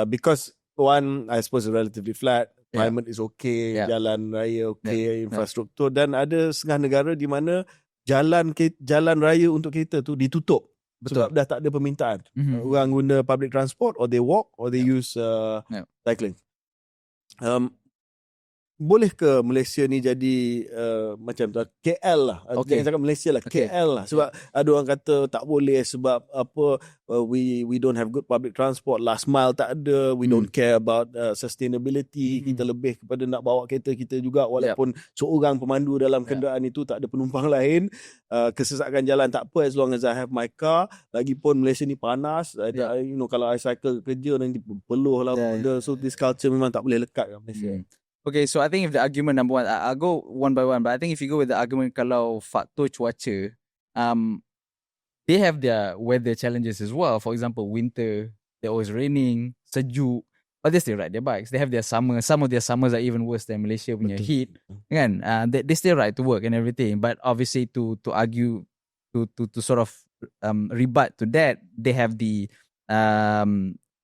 Because one, I suppose relatively flat, climate is okay, jalan raya okay, infrastruktur, dan ada setengah negara di mana jalan raya untuk kereta tu ditutup. Sebab dah tak ada permintaan. Orang guna public transport, or they walk, or they use cycling. boleh ke Malaysia ni jadi macam tu KL lah. Okay. Jangan cakap Malaysia lah, Okay. KL lah. Sebab ada orang kata tak boleh sebab apa, we don't have good public transport, last mile tak ada, we don't care about sustainability, kita lebih kepada nak bawa kereta kita juga walaupun seorang pemandu dalam kenderaan itu tak ada penumpang lain. Kesesakan jalan tak apa as long as I have my car. Lagipun Malaysia ni panas, you know, kalau I cycle kerja nanti peluh lah benda. So this culture memang tak boleh lekat kat Malaysia. Okay, so I think if the argument number one, I'll go one by one. But I think if you go with the argument kalau faktor cuaca, they have their weather challenges as well. For example, winter, they're always raining, sejuk. But they still ride their bikes. They have their summer. Some of their summers are even worse than Malaysia punya heat. Kan? They still ride to work and everything. But obviously to argue, to sort of rebut to that, they have the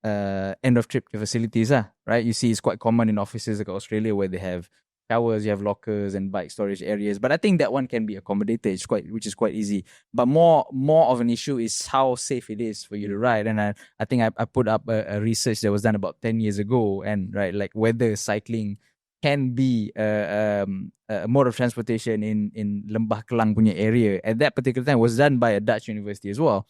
end of trip facilities, right? You see, it's quite common in offices like Australia where they have showers, you have lockers and bike storage areas. But I think that one can be accommodated, which is quite easy. But more of an issue is how safe it is for you to ride. And I think I put up a research that was done about 10 years ago, and right, like whether cycling can be a mode of transportation in Lembah Kelang punya area. At that particular time, was done by a Dutch university as well.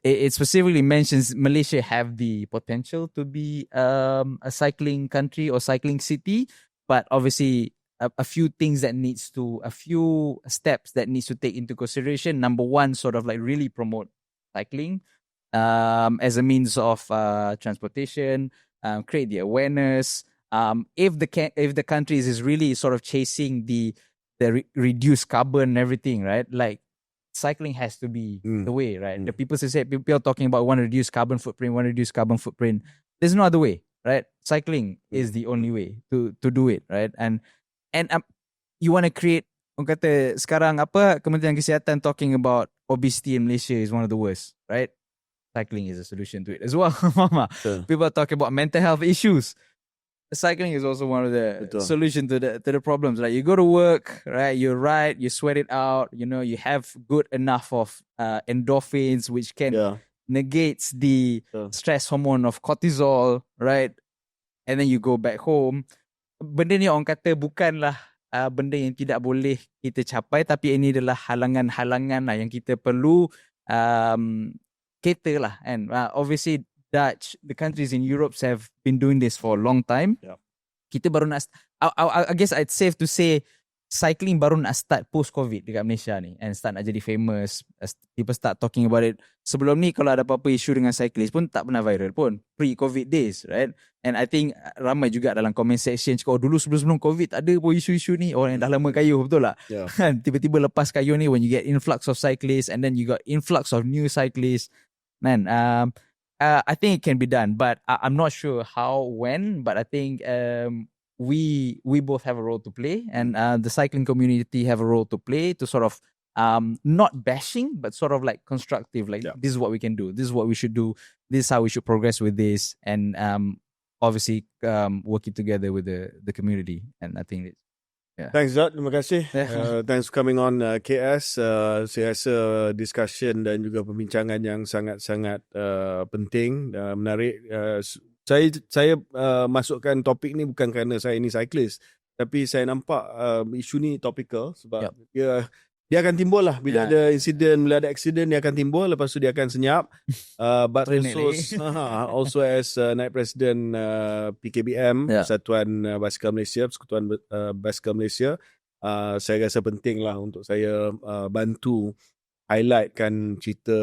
It specifically mentions Malaysia have the potential to be a cycling country or cycling city, but obviously a few steps that needs to take into consideration. Number one, sort of like really promote cycling as a means of transportation, create the awareness. If the countries is really sort of chasing the reduced carbon and everything, right? Like, cycling has to be the way, right? The people are talking about want to reduce carbon footprint. There's no other way, right? Cycling is the only way to do it, right? And you want to create, orang kata sekarang apa, Kementerian Kesihatan talking about obesity in Malaysia is one of the worst, right? Cycling is a solution to it as well. People are talking about mental health issues. Cycling is also one of the solution to the problems. Like, you go to work, right? You ride, you sweat it out. You know, you have good enough of endorphins, which can negates the stress hormone of cortisol, right? And then you go back home. Benda ni orang kata bukanlah benda yang tidak boleh kita capai, tapi ini adalah halangan-halangan lah yang kita perlu cater lah. And obviously, the countries in Europe have been doing this for a long time. Kita baru nak, I guess it's safe to say cycling baru nak start post-COVID dekat Malaysia ni, and start nak jadi famous. People start talking about it. Sebelum ni kalau ada apa-apa isu dengan cyclist pun tak pernah viral pun, pre-COVID days, right? And I think ramai juga dalam comment section cakap, dulu sebelum COVID ada pun isu-isu ni, orang yang dah lama kayuh, betul tak? Tiba-tiba lepas kayuh ni, when you get influx of cyclists and then you got influx of new cyclists, man, I think it can be done, but I'm not sure how, when, but I think we both have a role to play, and the cycling community have a role to play to sort of not bashing, but sort of like constructive, like this is what we can do, this is what we should do, this is how we should progress with this, and obviously working together with the community. And I think it's Thanks, Zat. Terima kasih. Thanks for coming on KS. Saya rasa discussion dan juga perbincangan yang sangat-sangat penting dan menarik. Saya masukkan topik ni bukan kerana saya ni cyclist, tapi saya nampak isu ni topical sebab dia akan timbul lah bila ada insiden, bila ada accident, dia akan timbul, lepas tu dia akan senyap. But also as Naib Presiden PKBM, Persatuan Basikal Malaysia, Persekutuan Basikal Malaysia, saya rasa penting lah untuk saya bantu highlightkan cerita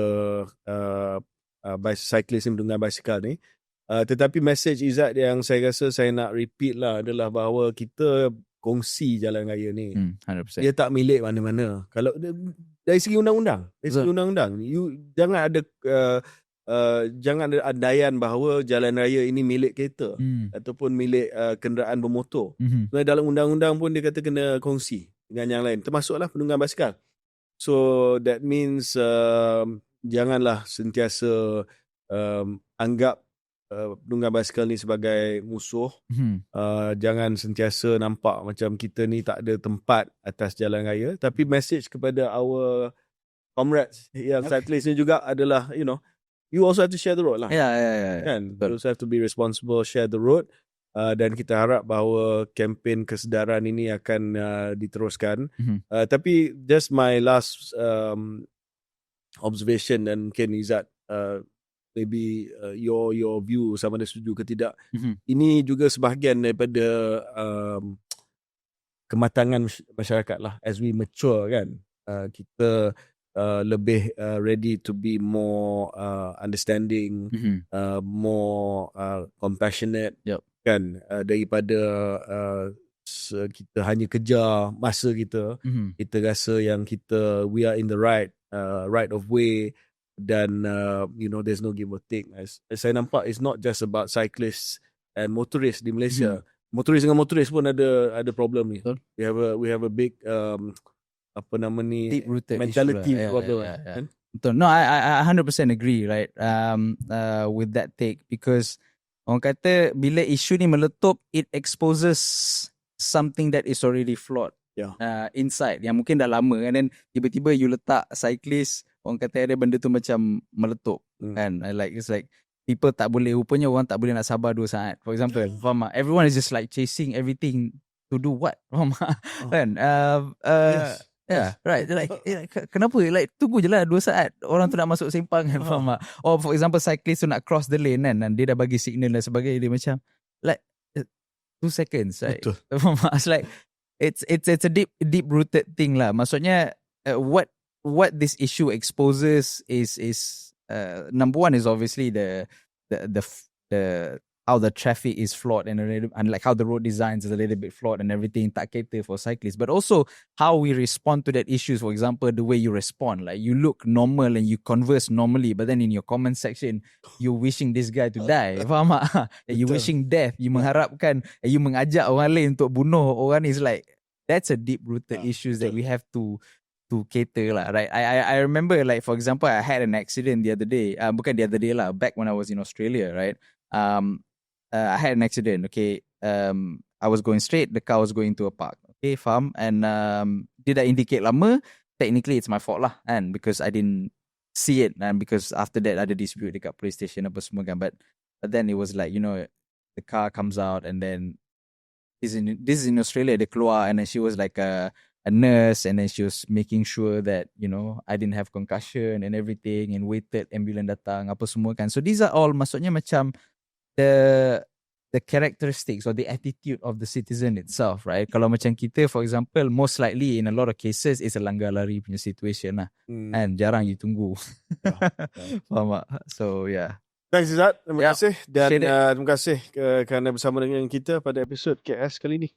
cyclist dengan basikal ni. Tetapi message Izzat yang saya rasa saya nak repeat lah adalah bahawa kita kongsi jalan raya ni. 100%. Dia tak milik mana-mana. Kalau dari segi undang-undang, jangan ada jangan ada andaian bahawa jalan raya ini milik kereta ataupun milik kenderaan bermotor. Sebenarnya dalam undang-undang pun dia kata kena kongsi dengan yang lain, termasuklah penunggang basikal. So that means janganlah sentiasa anggap penunggang basikal ni sebagai musuh. Jangan sentiasa nampak macam kita ni tak ada tempat atas jalan raya. Tapi message kepada our comrades yang cyclist ni juga adalah, you know, you also have to share the road lah. Yeah. Kan? You also have to be responsible, share the road. dan kita harap bahawa kempen kesedaran ini akan diteruskan. Tapi just my last observation, dan mungkin Izzat maybe your view sama ada setuju ke tidak. Ini juga sebahagian daripada kematangan masyarakat lah. As we mature kan, kita lebih ready to be more understanding, more compassionate, kan, daripada kita hanya kejar masa kita. Kita rasa yang we are in the right of way, dan there's no give or take. Saya nampak it's not just about cyclists and motorists di Malaysia. Motoris dengan motoris pun ada problem ni. We have a big deep-rooted mentality problem. No, I 100% agree, right? With that take, because orang kata bila isu ni meletup, it exposes something that is already flawed inside, yang mungkin dah lama, and then tiba-tiba you letak cyclist, orang kata ada benda tu macam meletup, kan? It's like people tak boleh, rupanya orang tak boleh nak sabar 2 saat. For example, faham tak? Everyone is just like chasing everything to do what? Faham tak? Kan? Yes. Yeah, right. Kenapa? Tunggu je lah 2 saat. Orang tu nak masuk simpang kan, faham tak? Or for example, cyclist tu nak cross the lane kan, dan dia dah bagi signal dan sebagainya, dia macam 2 seconds, right? Betul. Faham tak? It's a deep rooted thing lah. Maksudnya what this issue exposes is number one is obviously the how the traffic is flawed, and like how the road designs is a little bit flawed and everything, tak cater for cyclists, but also how we respond to that issues. For example, the way you respond, like you look normal and you converse normally, but then in your comment section you wishing this guy to die. Faham tak? You wishing death, you mengharapkan, you mengajak orang lain untuk bunuh orang. Is like, that's a deep rooted issues that we have to cater lah, right? I remember, like for example, I had an accident the other day, bukan the other day lah, back when I was in Australia, right? I had an accident, okay. I was going straight, the car was going to a park, okay, faham? And dia dah indicate lama, technically it's my fault lah, and because I didn't see it, and because after that ada dispute dekat police station apa semua kan, but then it was like, the car comes out, and then this is in Australia, dia keluar, and then she was like a nurse, and then she was making sure that I didn't have concussion and everything, and waited ambulance datang apa semua kan. So these are all maksudnya macam the characteristics or the attitude of the citizen itself, right? Kalau macam kita, for example, most likely in a lot of cases it's a langgar lari punya situation lah, and jarang you tunggu. Faham tak? So yeah. Thanks Izzat, terima kasih, dan terima kasih kerana bersama dengan kita pada episod KS kali ini.